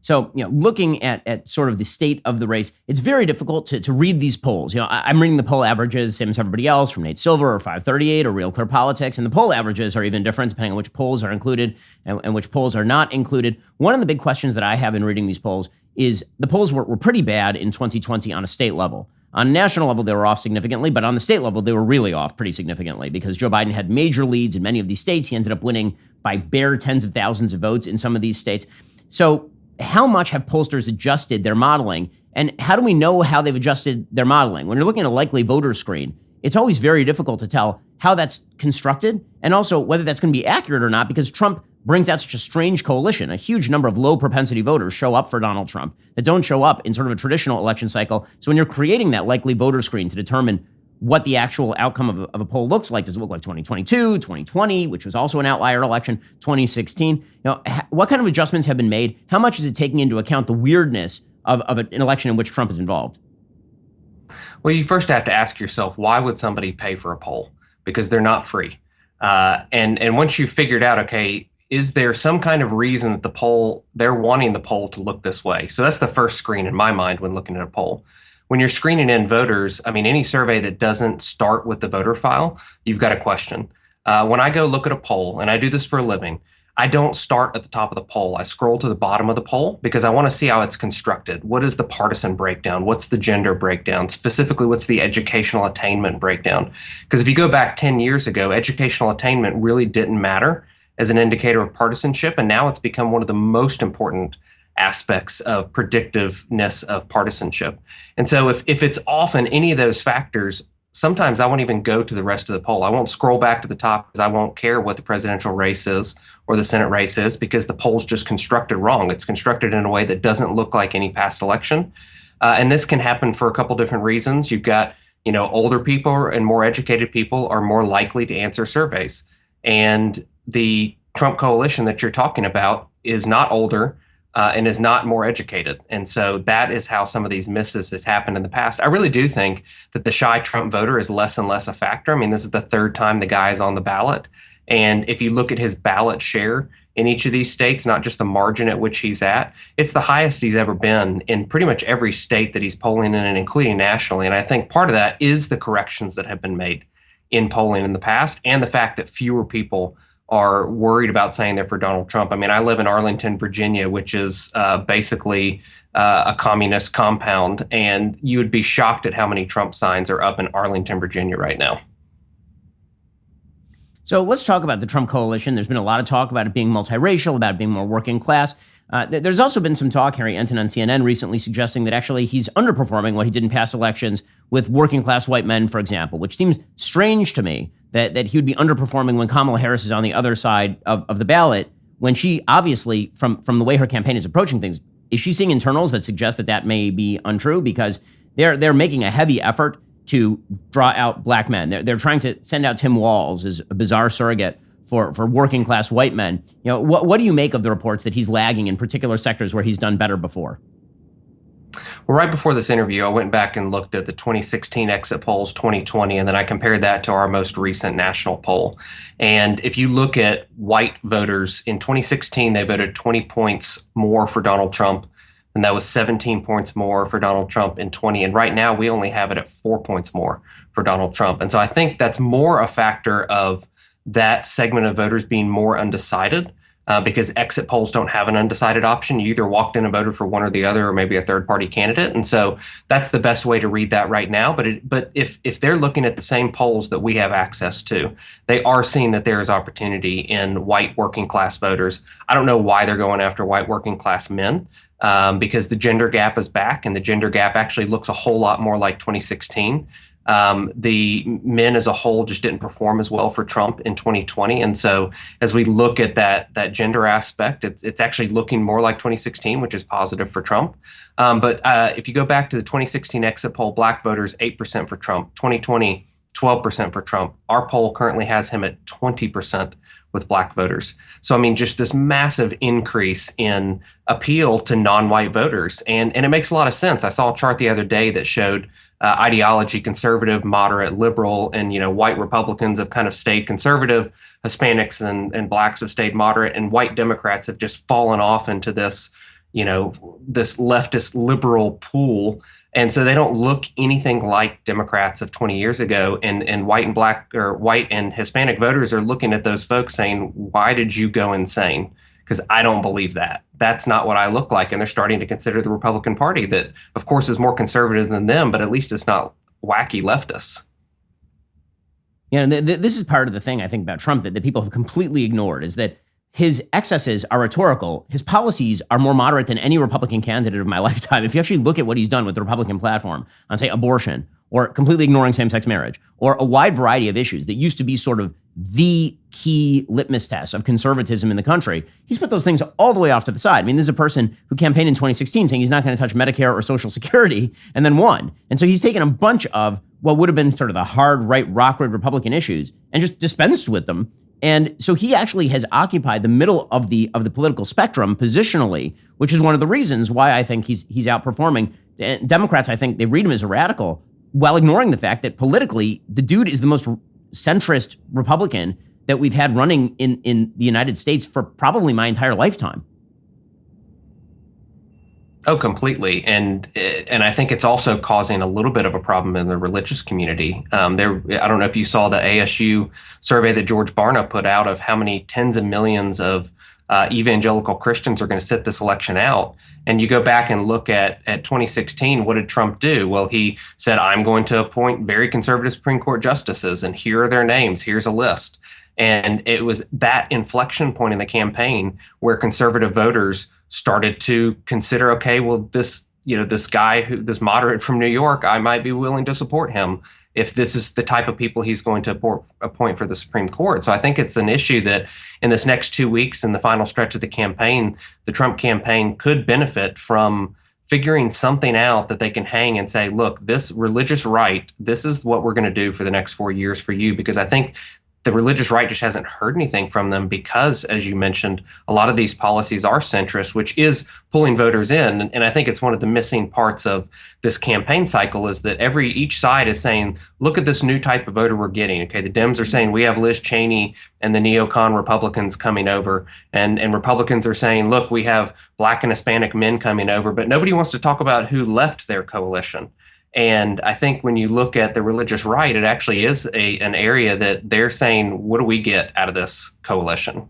So, looking at sort of the state of the race, it's very difficult to read these polls. I'm reading the poll averages, same as everybody else, from Nate Silver or 538 or Real Clear Politics, and the poll averages are even different depending on which polls are included and which polls are not included. One of the big questions that I have in reading these polls is the polls were pretty bad in 2020 on a state level. On a national level, they were off significantly, but on the state level, they were really off pretty significantly because Joe Biden had major leads in many of these states. He ended up winning by bare tens of thousands of votes in some of these states. So how much have pollsters adjusted their modeling? And how do we know how they've adjusted their modeling? When you're looking at a likely voter screen, it's always very difficult to tell how that's constructed and also whether that's going to be accurate or not, because Trump brings out such a strange coalition. A huge number of low propensity voters show up for Donald Trump that don't show up in sort of a traditional election cycle. So when you're creating that likely voter screen to determine what the actual outcome of a poll looks like, does it look like 2022, 2020, which was also an outlier election, 2016? What kind of adjustments have been made? How much is it taking into account the weirdness of an election in which Trump is involved? Well, you first have to ask yourself, why would somebody pay for a poll? Because they're not free. And once you've figured out, okay, is there some kind of reason that they're wanting the poll to look this way? So that's the first screen in my mind when looking at a poll. When you're screening in voters, I mean, any survey that doesn't start with the voter file, you've got a question. When I go look at a poll, and I do this for a living, I don't start at the top of the poll. I scroll to the bottom of the poll because I want to see how it's constructed. What is the partisan breakdown? What's the gender breakdown? Specifically, what's the educational attainment breakdown? Because if you go back 10 years ago, educational attainment really didn't matter as an indicator of partisanship, and now it's become one of the most important aspects of predictiveness of partisanship. And so if it's off in any of those factors, sometimes I won't even go to the rest of the poll. I won't scroll back to the top because I won't care what the presidential race is or the Senate race is, because the poll's just constructed wrong. It's constructed in a way that doesn't look like any past election. And this can happen for a couple different reasons. You've got, older people and more educated people are more likely to answer surveys. And the Trump coalition that you're talking about is not older and is not more educated. And so that is how some of these misses has happened in the past. I really do think that the shy Trump voter is less and less a factor. I mean, this is the third time the guy is on the ballot. And if you look at his ballot share in each of these states, not just the margin at which he's at, it's the highest he's ever been in pretty much every state that he's polling in, and including nationally. And I think part of that is the corrections that have been made in polling in the past, and the fact that fewer people are worried about saying they're for Donald Trump. I mean, I live in Arlington, Virginia, which is basically a communist compound, and you would be shocked at how many Trump signs are up in Arlington, Virginia right now. So let's talk about the Trump coalition. There's been a lot of talk about it being multiracial, about it being more working class. There's also been some talk, Harry Enton on CNN recently, suggesting that actually he's underperforming what he did in past elections with working class white men, for example, which seems strange to me that he would be underperforming when Kamala Harris is on the other side of the ballot, when she obviously, from the way her campaign is approaching things, is she seeing internals that suggest that may be untrue? Because they're making a heavy effort to draw out black men. They're trying to send out Tim Walz as a bizarre surrogate for working class white men. What do you make of the reports that he's lagging in particular sectors where he's done better before? Well, right before this interview, I went back and looked at the 2016 exit polls, 2020, and then I compared that to our most recent national poll. And if you look at white voters in 2016, they voted 20 points more for Donald Trump, and that was 17 points more for Donald Trump in 20. And right now, we only have it at 4 points more for Donald Trump. And so I think that's more a factor of that segment of voters being more undecided. Because exit polls don't have an undecided option. You either walked in and voted for one or the other, or maybe a third party candidate. And so that's the best way to read that right now. But if they're looking at the same polls that we have access to, they are seeing that there is opportunity in white working class voters. I don't know why they're going after white working class men, because the gender gap is back, and the gender gap actually looks a whole lot more like 2016. The men as a whole just didn't perform as well for Trump in 2020. And so as we look at that gender aspect, it's actually looking more like 2016, which is positive for Trump. But if you go back to the 2016 exit poll, black voters, 8% for Trump, 2020, 12% for Trump. Our poll currently has him at 20% with black voters. So, I mean, just this massive increase in appeal to non-white voters. And it makes a lot of sense. I saw a chart the other day that showed ideology, conservative, moderate, liberal, and, white Republicans have kind of stayed conservative, Hispanics and blacks have stayed moderate, and white Democrats have just fallen off into this, this leftist liberal pool. And so they don't look anything like Democrats of 20 years ago. And white and black, or white and Hispanic voters are looking at those folks saying, why did you go insane? Because I don't believe that. That's not what I look like. And they're starting to consider the Republican Party, that, of course, is more conservative than them, but at least it's not wacky leftists. This is part of the thing I think about Trump that people have completely ignored, is that his excesses are rhetorical. His policies are more moderate than any Republican candidate of my lifetime. If you actually look at what he's done with the Republican platform on, say, abortion, or completely ignoring same-sex marriage, or a wide variety of issues that used to be sort of the key litmus test of conservatism in the country, he's put those things all the way off to the side. I mean, this is a person who campaigned in 2016 saying he's not going to touch Medicare or Social Security, and then won. And so he's taken a bunch of what would have been sort of the hard right Rockwood Republican issues and just dispensed with them. And so he actually has occupied the middle of the political spectrum positionally, which is one of the reasons why I think he's outperforming. Democrats, I think they read him as a radical, while ignoring the fact that politically, the dude is the most centrist Republican that we've had running in the United States for probably my entire lifetime. Oh, completely. And I think it's also causing a little bit of a problem in the religious community. I don't know if you saw the ASU survey that George Barna put out of how many tens of millions of evangelical Christians are going to sit this election out. And you go back and look at 2016, what did Trump do? Well, he said, I'm going to appoint very conservative Supreme Court justices, and here are their names. Here's a list. And it was that inflection point in the campaign where conservative voters started to consider, okay, well, this guy, this moderate from New York, I might be willing to support him if this is the type of people he's going to appoint for the Supreme Court. So I think it's an issue that in this next 2 weeks, in the final stretch of the campaign, the Trump campaign could benefit from figuring something out that they can hang and say, look, this religious right, this is what we're going to do for the next 4 years for you. Because I think the religious right just hasn't heard anything from them because, as you mentioned, a lot of these policies are centrist, which is pulling voters in. And I think it's one of the missing parts of this campaign cycle is that each side is saying, look at this new type of voter we're getting. Okay, the Dems are saying we have Liz Cheney and the neocon Republicans coming over. And Republicans are saying, look, we have Black and Hispanic men coming over. But nobody wants to talk about who left their coalition. And I think when you look at the religious right, it actually is an area that they're saying, what do we get out of this coalition?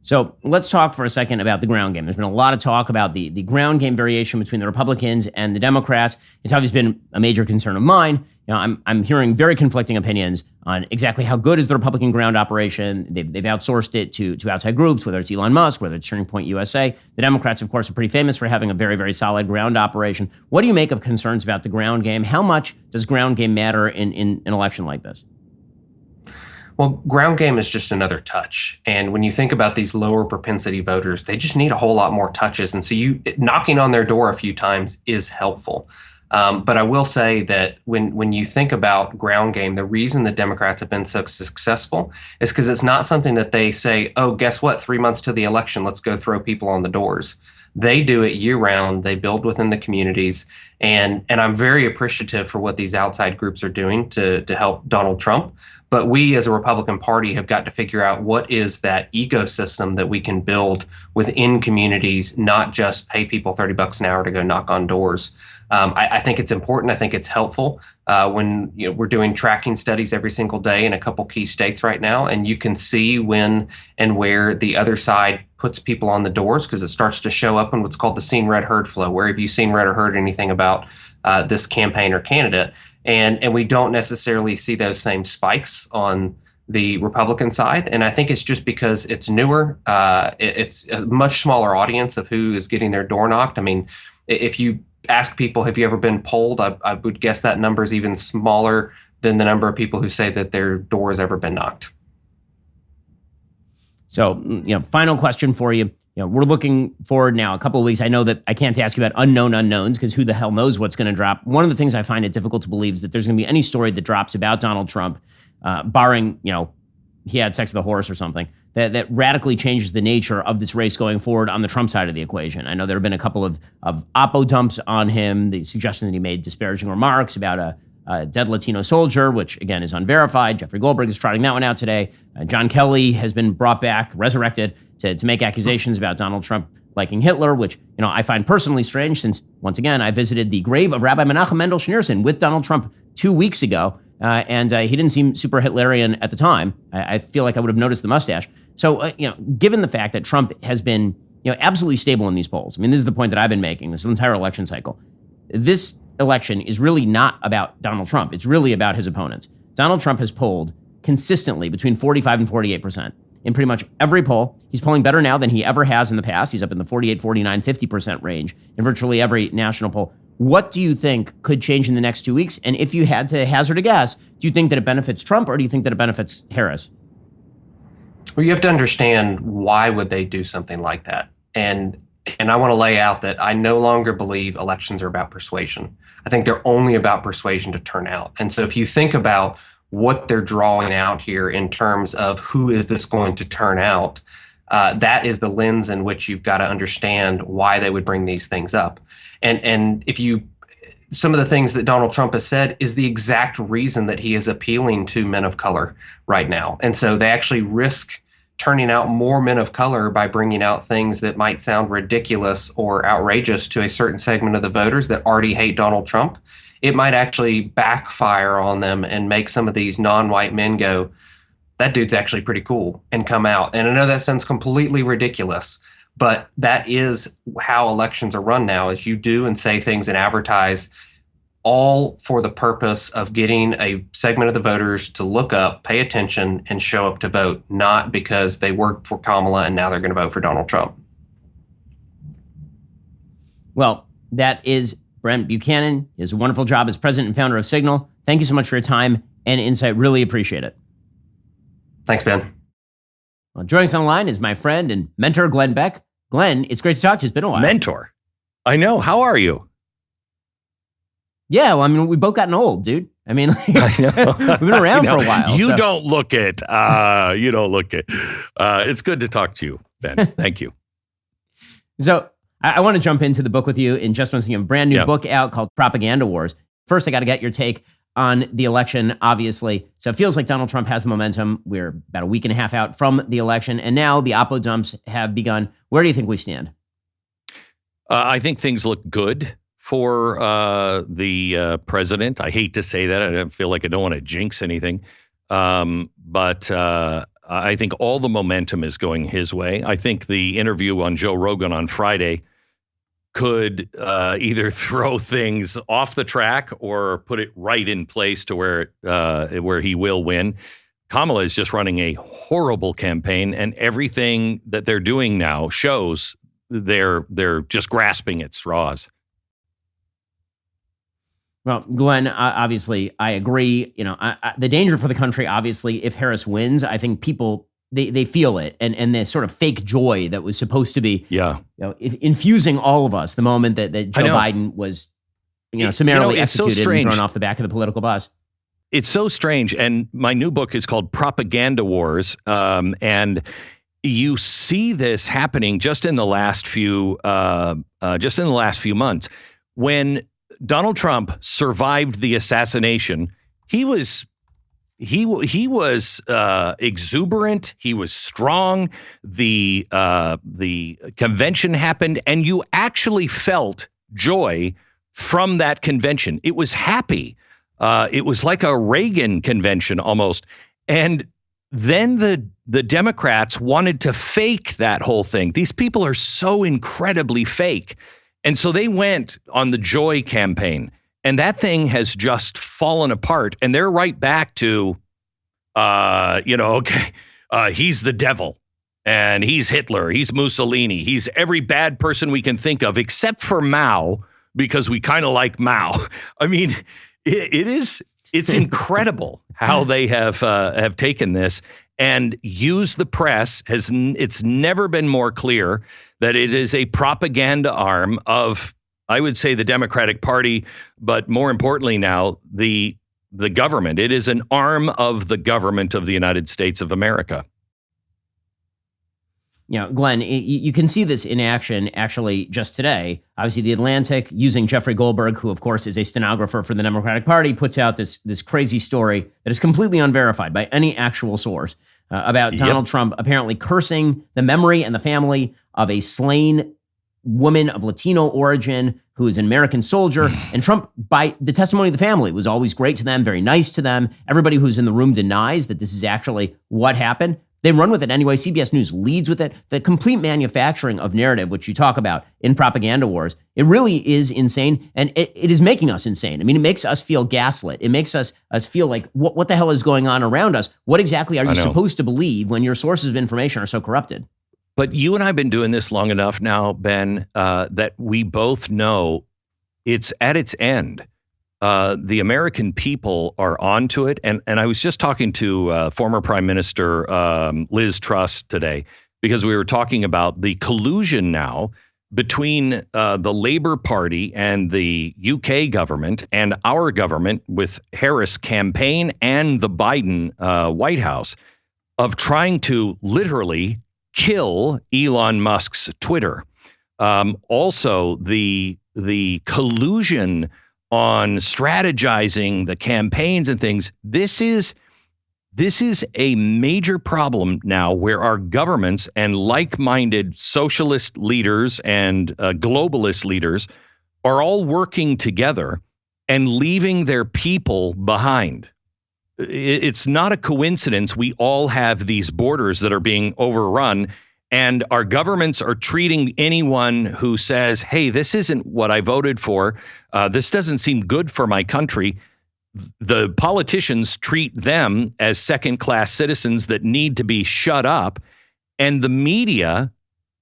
So let's talk for a second about the ground game. There's been a lot of talk about the ground game variation between the Republicans and the Democrats. It's always been a major concern of mine. You know, I'm hearing very conflicting opinions on exactly how good is the Republican ground operation. They've outsourced it to outside groups, whether it's Elon Musk, whether it's Turning Point USA. The Democrats, of course, are pretty famous for having a very, very solid ground operation. What do you make of concerns about the ground game? How much does ground game matter in an election like this? Well, ground game is just another touch. And when you think about these lower propensity voters, they just need a whole lot more touches. And so knocking on their door a few times is helpful. But I will say that when you think about ground game, the reason the Democrats have been so successful is because it's not something that they say, oh, guess what? 3 months to the election, let's go throw people on the doors. They do it year round. They build within the communities. And I'm very appreciative for what these outside groups are doing to help Donald Trump. But we as a Republican Party have got to figure out what is that ecosystem that we can build within communities, not just pay people $30 an hour to go knock on doors. I think it's important. I think it's helpful when we're doing tracking studies every single day in a couple key states right now, and you can see when and where the other side puts people on the doors because it starts to show up in what's called the seen, read, heard flow. Where have you seen, read, or heard anything about this campaign or candidate? And we don't necessarily see those same spikes on the Republican side. And I think it's just because it's newer. It's a much smaller audience of who is getting their door knocked. I mean, if you ask people, have you ever been polled? I would guess that number is even smaller than the number of people who say that their door has ever been knocked. So, final question for you. We're looking forward now a couple of weeks. I know that I can't ask you about unknown unknowns because who the hell knows what's going to drop. One of the things I find it difficult to believe is that there's going to be any story that drops about Donald Trump, barring, he had sex with a horse or something, that radically changes the nature of this race going forward on the Trump side of the equation. I know there have been a couple of oppo dumps on him, the suggestion that he made disparaging remarks about a dead Latino soldier, which again is unverified. Jeffrey Goldberg is trotting that one out today. John Kelly has been brought back, resurrected, to make accusations about Donald Trump liking Hitler, which I find personally strange since, once again, I visited the grave of Rabbi Menachem Mendel Schneerson with Donald Trump 2 weeks ago, and he didn't seem super Hitlerian at the time. I feel like I would have noticed the mustache. So, given the fact that Trump has been absolutely stable in these polls, I mean, this is the point that I've been making this entire election cycle. This election is really not about Donald Trump. It's really about his opponents. Donald Trump has polled consistently between 45 and 48%. in pretty much every poll. He's polling better now than he ever has in the past. He's up in the 48, 49, 50% range in virtually every national poll. What do you think could change in the next 2 weeks? And if you had to hazard a guess, do you think that it benefits Trump or do you think that it benefits Harris? Well, you have to understand why would they do something like that. And I want to lay out that I no longer believe elections are about persuasion. I think they're only about persuasion to turn out. And so if you think about what they're drawing out here in terms of who is this going to turn out, that is the lens in which you've got to understand why they would bring these things up. And if you, some of the things that Donald Trump has said is the exact reason that he is appealing to men of color right now. And so they actually risk turning out more men of color by bringing out things that might sound ridiculous or outrageous to a certain segment of the voters that already hate Donald Trump. It might actually backfire on them and make some of these non-white men go, that dude's actually pretty cool, and come out. And I know that sounds completely ridiculous, but that is how elections are run now, is you do and say things and advertise all for the purpose of getting a segment of the voters to look up, pay attention, and show up to vote, not because they worked for Kamala and now they're going to vote for Donald Trump. Well, that is Brent Buchanan. He has a wonderful job as president and founder of Signal. Thank you so much for your time and insight. Really appreciate it. Thanks, Ben. Well, joining us on the line is my friend and mentor, Glenn Beck. Glenn, it's great to talk to you. It's been a while. Mentor. I know. How are you? Yeah, well, I mean, we've both gotten old, dude. I mean, like, we've been around for a while. You don't look it. You don't look it. It's good to talk to you, Ben. Thank you. So I want to jump into the book with you in just one second. A brand new book out called Propaganda Wars. First, I got to get your take on the election, obviously. So it feels like Donald Trump has the momentum. We're about a week and a half out from the election, and now the oppo dumps have begun. Where do you think we stand? I think things look good for the president. I hate to say that. I don't feel like I don't want to jinx anything. But I think all the momentum is going his way. I think the interview on Joe Rogan on Friday could either throw things off the track or put it right in place to where he will win. Kamala is just running a horrible campaign, and everything that they're doing now shows they're just grasping at straws. Well, Glenn, obviously, I agree. You know, the danger for the country, obviously, if Harris wins, I think people they feel it, and the sort of fake joy that was supposed to be, infusing all of us the moment that Joe Biden was, summarily executed and thrown off the back of the political bus. It's so strange, and my new book is called Propaganda Wars, and you see this happening just in the last few months when Donald Trump survived the assassination. He was exuberant. He was strong. The convention happened, and you actually felt joy from that convention. It was happy. It was like a Reagan convention almost. And then the Democrats wanted to fake that whole thing. These people are so incredibly fake. And so they went on the joy campaign, and that thing has just fallen apart. And they're right back to, he's the devil, and he's Hitler, he's Mussolini, he's every bad person we can think of, except for Mao, because we kind of like Mao. I mean, it's incredible how they have taken this and used the press. It's never been more clear that it is a propaganda arm of, I would say, the Democratic Party, but more importantly now, the government. It is an arm of the government of the United States of America. Glenn, you can see this in action actually just today. Obviously, The Atlantic, using Jeffrey Goldberg, who, of course, is a stenographer for the Democratic Party, puts out this crazy story that is completely unverified by any actual source about Donald Trump apparently cursing the memory and the family of a slain woman of Latino origin who is an American soldier. And Trump, by the testimony of the family, was always great to them, very nice to them. Everybody who's in the room denies that this is actually what happened. They run with it anyway. CBS News leads with it. The complete manufacturing of narrative, which you talk about in propaganda wars, it really is insane. And it is making us insane. I mean, it makes us feel gaslit. It makes us feel like, what the hell is going on around us? What exactly are you supposed to believe when your sources of information are so corrupted? But you and I have been doing this long enough now, Ben, that we both know it's at its end. The American people are onto it. And I was just talking to former Prime Minister Liz Truss today, because we were talking about the collusion now between the Labour Party and the UK government and our government with Harris' campaign and the Biden White House of trying to literally kill Elon Musk's Twitter. Also, the collusion on strategizing the campaigns and things. This is a major problem now, where our governments and like-minded socialist leaders and globalist leaders are all working together and leaving their people behind. It's not a coincidence we all have these borders that are being overrun, and our governments are treating anyone who says, hey, this isn't what I voted for, this doesn't seem good for my country. The politicians treat them as second-class citizens that need to be shut up, and the media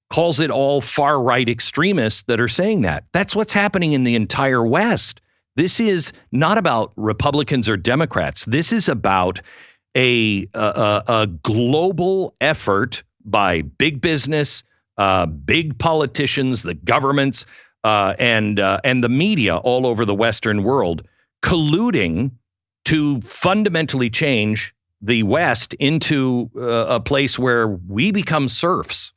calls it all far-right extremists that are saying that. That's what's happening in the entire West. This is not about Republicans or Democrats. This is about a global effort by big business, big politicians, the governments, and the media all over the Western world, colluding to fundamentally change the West into a place where we become serfs.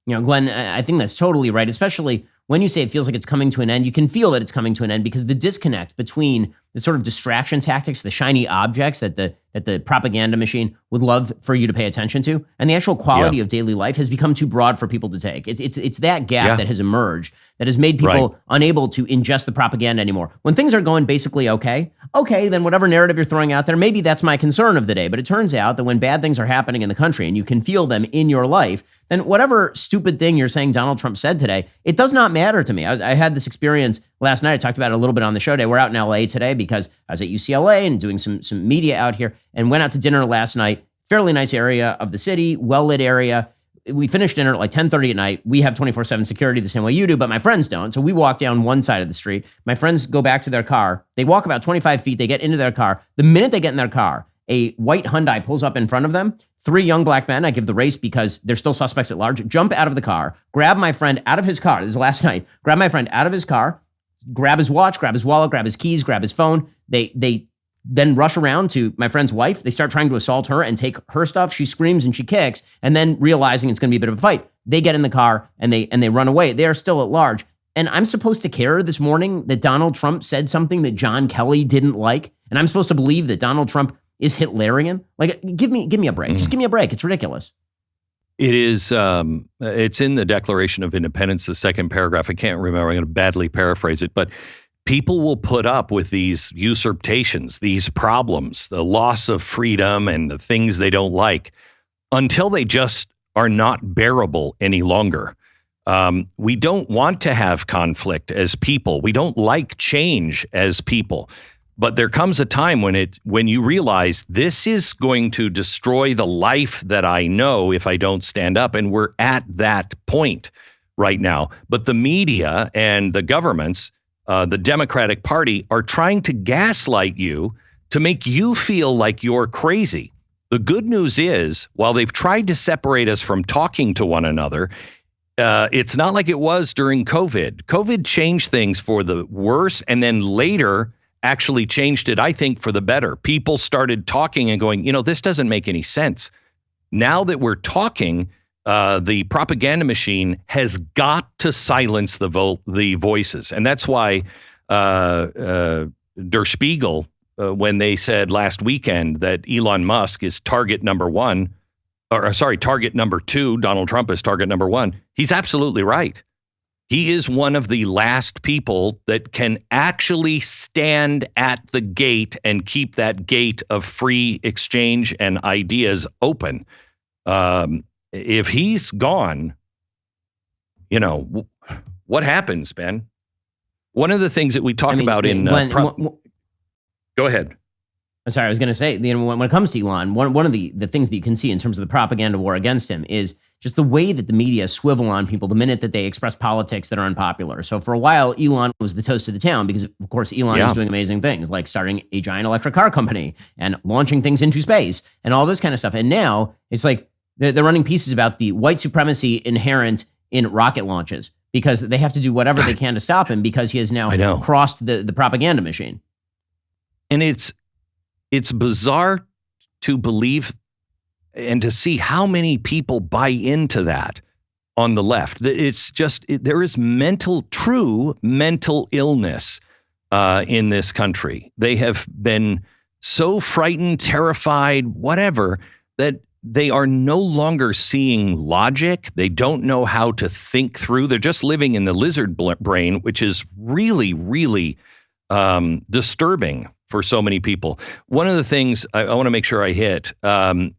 You know, Glenn, I think that's totally right, especially when you say it feels like it's coming to an end. You can feel that it's coming to an end because the disconnect between the sort of distraction tactics, the shiny objects that the propaganda machine would love for you to pay attention to, and the actual quality of daily life has become too broad for people to take. It's that gap that has emerged that has made people unable to ingest the propaganda anymore. When things are going basically okay, then whatever narrative you're throwing out there, maybe that's my concern of the day. But it turns out that when bad things are happening in the country and you can feel them in your life, then whatever stupid thing you're saying Donald Trump said today, it does not matter to me. I had this experience last night. I talked about it a little bit on the show today. We're out in LA today because I was at UCLA and doing some media out here, and went out to dinner last night. Fairly nice area of the city, well-lit area. We finished dinner at like 10:30 at night. We have 24/7 security the same way you do, but my friends don't. So we walk down one side of the street. My friends go back to their car. They walk about 25 feet. They get into their car. The minute they get in their car, a white Hyundai pulls up in front of them. 3 young black men, I give the race because they're still suspects at large, jump out of the car, grab my friend out of his car. This is last night. Grab my friend out of his car, grab his watch, grab his wallet, grab his keys, grab his phone. They then rush around to my friend's wife. They start trying to assault her and take her stuff. She screams and she kicks, and then realizing it's going to be a bit of a fight, they get in the car and they run away. They are still at large. And I'm supposed to care this morning that Donald Trump said something that John Kelly didn't like, and I'm supposed to believe that Donald Trump is Hitlerian? Like, give me a break. Just give me a break. It's ridiculous. It is. It's in the Declaration of Independence, the second paragraph. I can't remember. I'm going to badly paraphrase it, but people will put up with these usurpations, these problems, the loss of freedom and the things they don't like until they just are not bearable any longer. We don't want to have conflict as people. We don't like change as people. But there comes a time when you realize this is going to destroy the life that I know if I don't stand up. And we're at that point right now. But the media and the governments, the Democratic Party, are trying to gaslight you to make you feel like you're crazy. The good news is, while they've tried to separate us from talking to one another, it's not like it was during COVID. COVID changed things for the worse, and then later actually changed it, I think, for the better. People started talking and going, this doesn't make any sense. Now that we're talking, the propaganda machine has got to silence the voices. And that's why Der Spiegel, when they said last weekend that Elon Musk is target number 2, Donald Trump is target number 1, he's absolutely right. He is one of the last people that can actually stand at the gate and keep that gate of free exchange and ideas open. If he's gone, what happens, Ben? One of the things that we talk about in... Go ahead. I'm sorry, I was going to say, when it comes to Elon, one of the things that you can see in terms of the propaganda war against him is just the way that the media swivel on people the minute that they express politics that are unpopular. So for a while, Elon was the toast of the town because, of course, Elon is doing amazing things like starting a giant electric car company and launching things into space and all this kind of stuff. And now it's like they're running pieces about the white supremacy inherent in rocket launches because they have to do whatever they can to stop him because he has now crossed the propaganda machine. And it's bizarre to believe and to see how many people buy into that on the left. It's just, there is true mental illness in this country. They have been so frightened, terrified, whatever, that they are no longer seeing logic. They don't know how to think through. They're just living in the lizard brain, which is really, really disturbing for so many people. One of the things I want to make sure I hit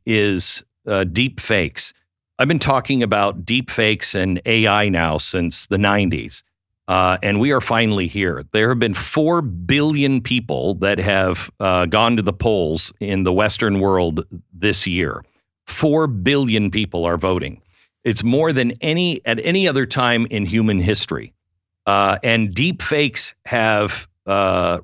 is deep fakes. I've been talking about deep fakes and AI now since the 90s, and we are finally here. There have been 4 billion people that have gone to the polls in the Western world this year. 4 billion people are voting. It's more than at any other time in human history. And deep fakes have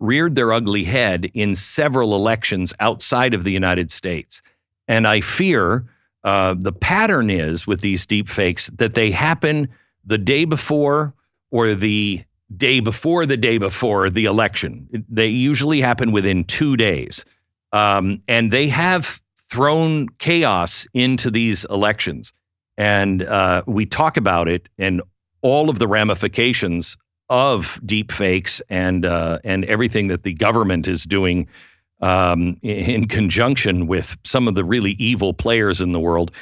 reared their ugly head in several elections outside of the United States. And I fear the pattern is with these deep fakes that they happen the day before or the day before the election. They usually happen within 2 days. And they have thrown chaos into these elections. And we talk about it and all of the ramifications of deep fakes and everything that the government is doing in conjunction with some of the really evil players in the world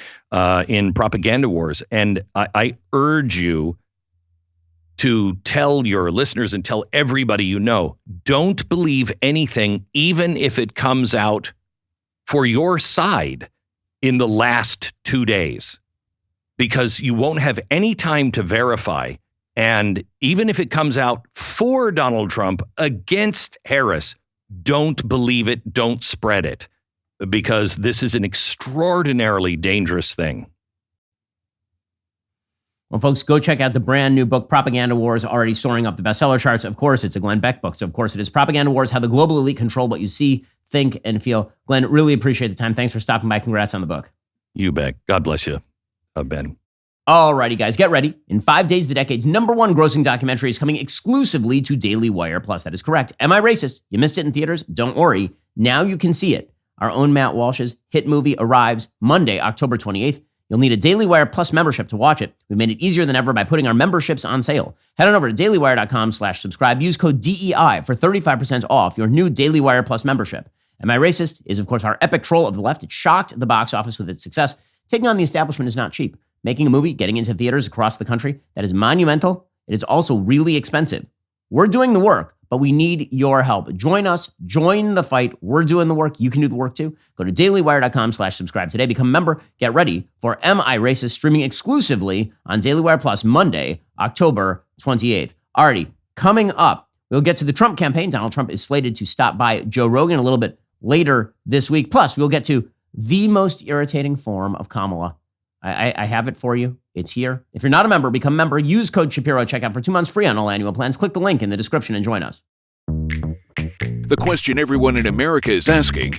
in propaganda wars. And I urge you to tell your listeners and tell everybody you know, don't believe anything, even if it comes out for your side in the last 2 days, because you won't have any time to verify. And even if it comes out for Donald Trump against Harris, don't believe it, don't spread it, because this is an extraordinarily dangerous thing. Well, folks, go check out the brand new book, Propaganda Wars, already soaring up the bestseller charts. Of course, it's a Glenn Beck book. So, of course, it is Propaganda Wars, How the Global Elite Control What You See, Think, and Feel. Glenn, really appreciate the time. Thanks for stopping by. Congrats on the book. You bet. God bless you, Ben. Alrighty, guys, get ready. In 5 days, the decade's #1 grossing documentary is coming exclusively to Daily Wire Plus. That is correct. Am I Racist? You missed it in theaters? Don't worry. Now you can see it. Our own Matt Walsh's hit movie arrives Monday, October 28th. You'll need a Daily Wire Plus membership to watch it. We've made it easier than ever by putting our memberships on sale. Head on over to dailywire.com/subscribe. Use code DEI for 35% off your new Daily Wire Plus membership. Am I Racist? Is, of course, our epic troll of the left. It shocked the box office with its success. Taking on the establishment is not cheap. Making a movie, getting into theaters across the country, that is monumental. It is also really expensive. We're doing the work, but we need your help. Join us. Join the fight. We're doing the work. You can do the work too. Go to dailywire.com/subscribe today. Become a member. Get ready for Am I Racist? Streaming exclusively on Daily Wire Plus Monday, October 28th. Alrighty, coming up, we'll get to the Trump campaign. Donald Trump is slated to stop by Joe Rogan a little bit later this week. Plus, we'll get to the most irritating form of Kamala. I have it for you. It's here. If you're not a member, become a member. Use code Shapiro. Check out for 2 months free on all annual plans. Click the link in the description and join us. The question everyone in America is asking: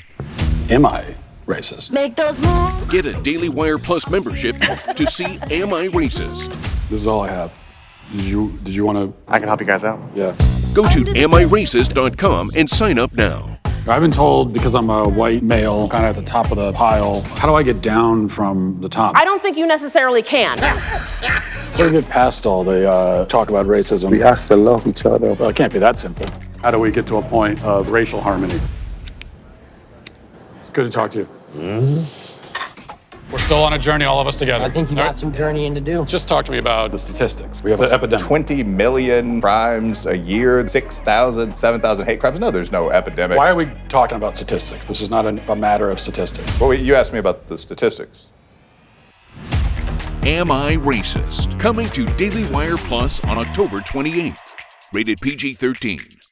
am I racist? Make those moves. Get a Daily Wire Plus membership to see Am I Racist? This is all I have. Did you want to? I can help you guys out. Yeah. Go to amирacist.com and sign up now. I've been told because I'm a white male, kind of at the top of the pile, how do I get down from the top? I don't think you necessarily can. How do we get past all the talk about racism? We have to love each other. Well, it can't be that simple. How do we get to a point of racial harmony? It's good to talk to you. We're still on a journey, all of us together. I think you got some journeying to do. Just talk to me about the statistics. We have an epidemic. 20 million crimes a year, 6,000, 7,000 hate crimes. No, there's no epidemic. Why are we talking about statistics? This is not a matter of statistics. Well, you asked me about the statistics. Am I Racist? Coming to Daily Wire Plus on October 28th. Rated PG-13.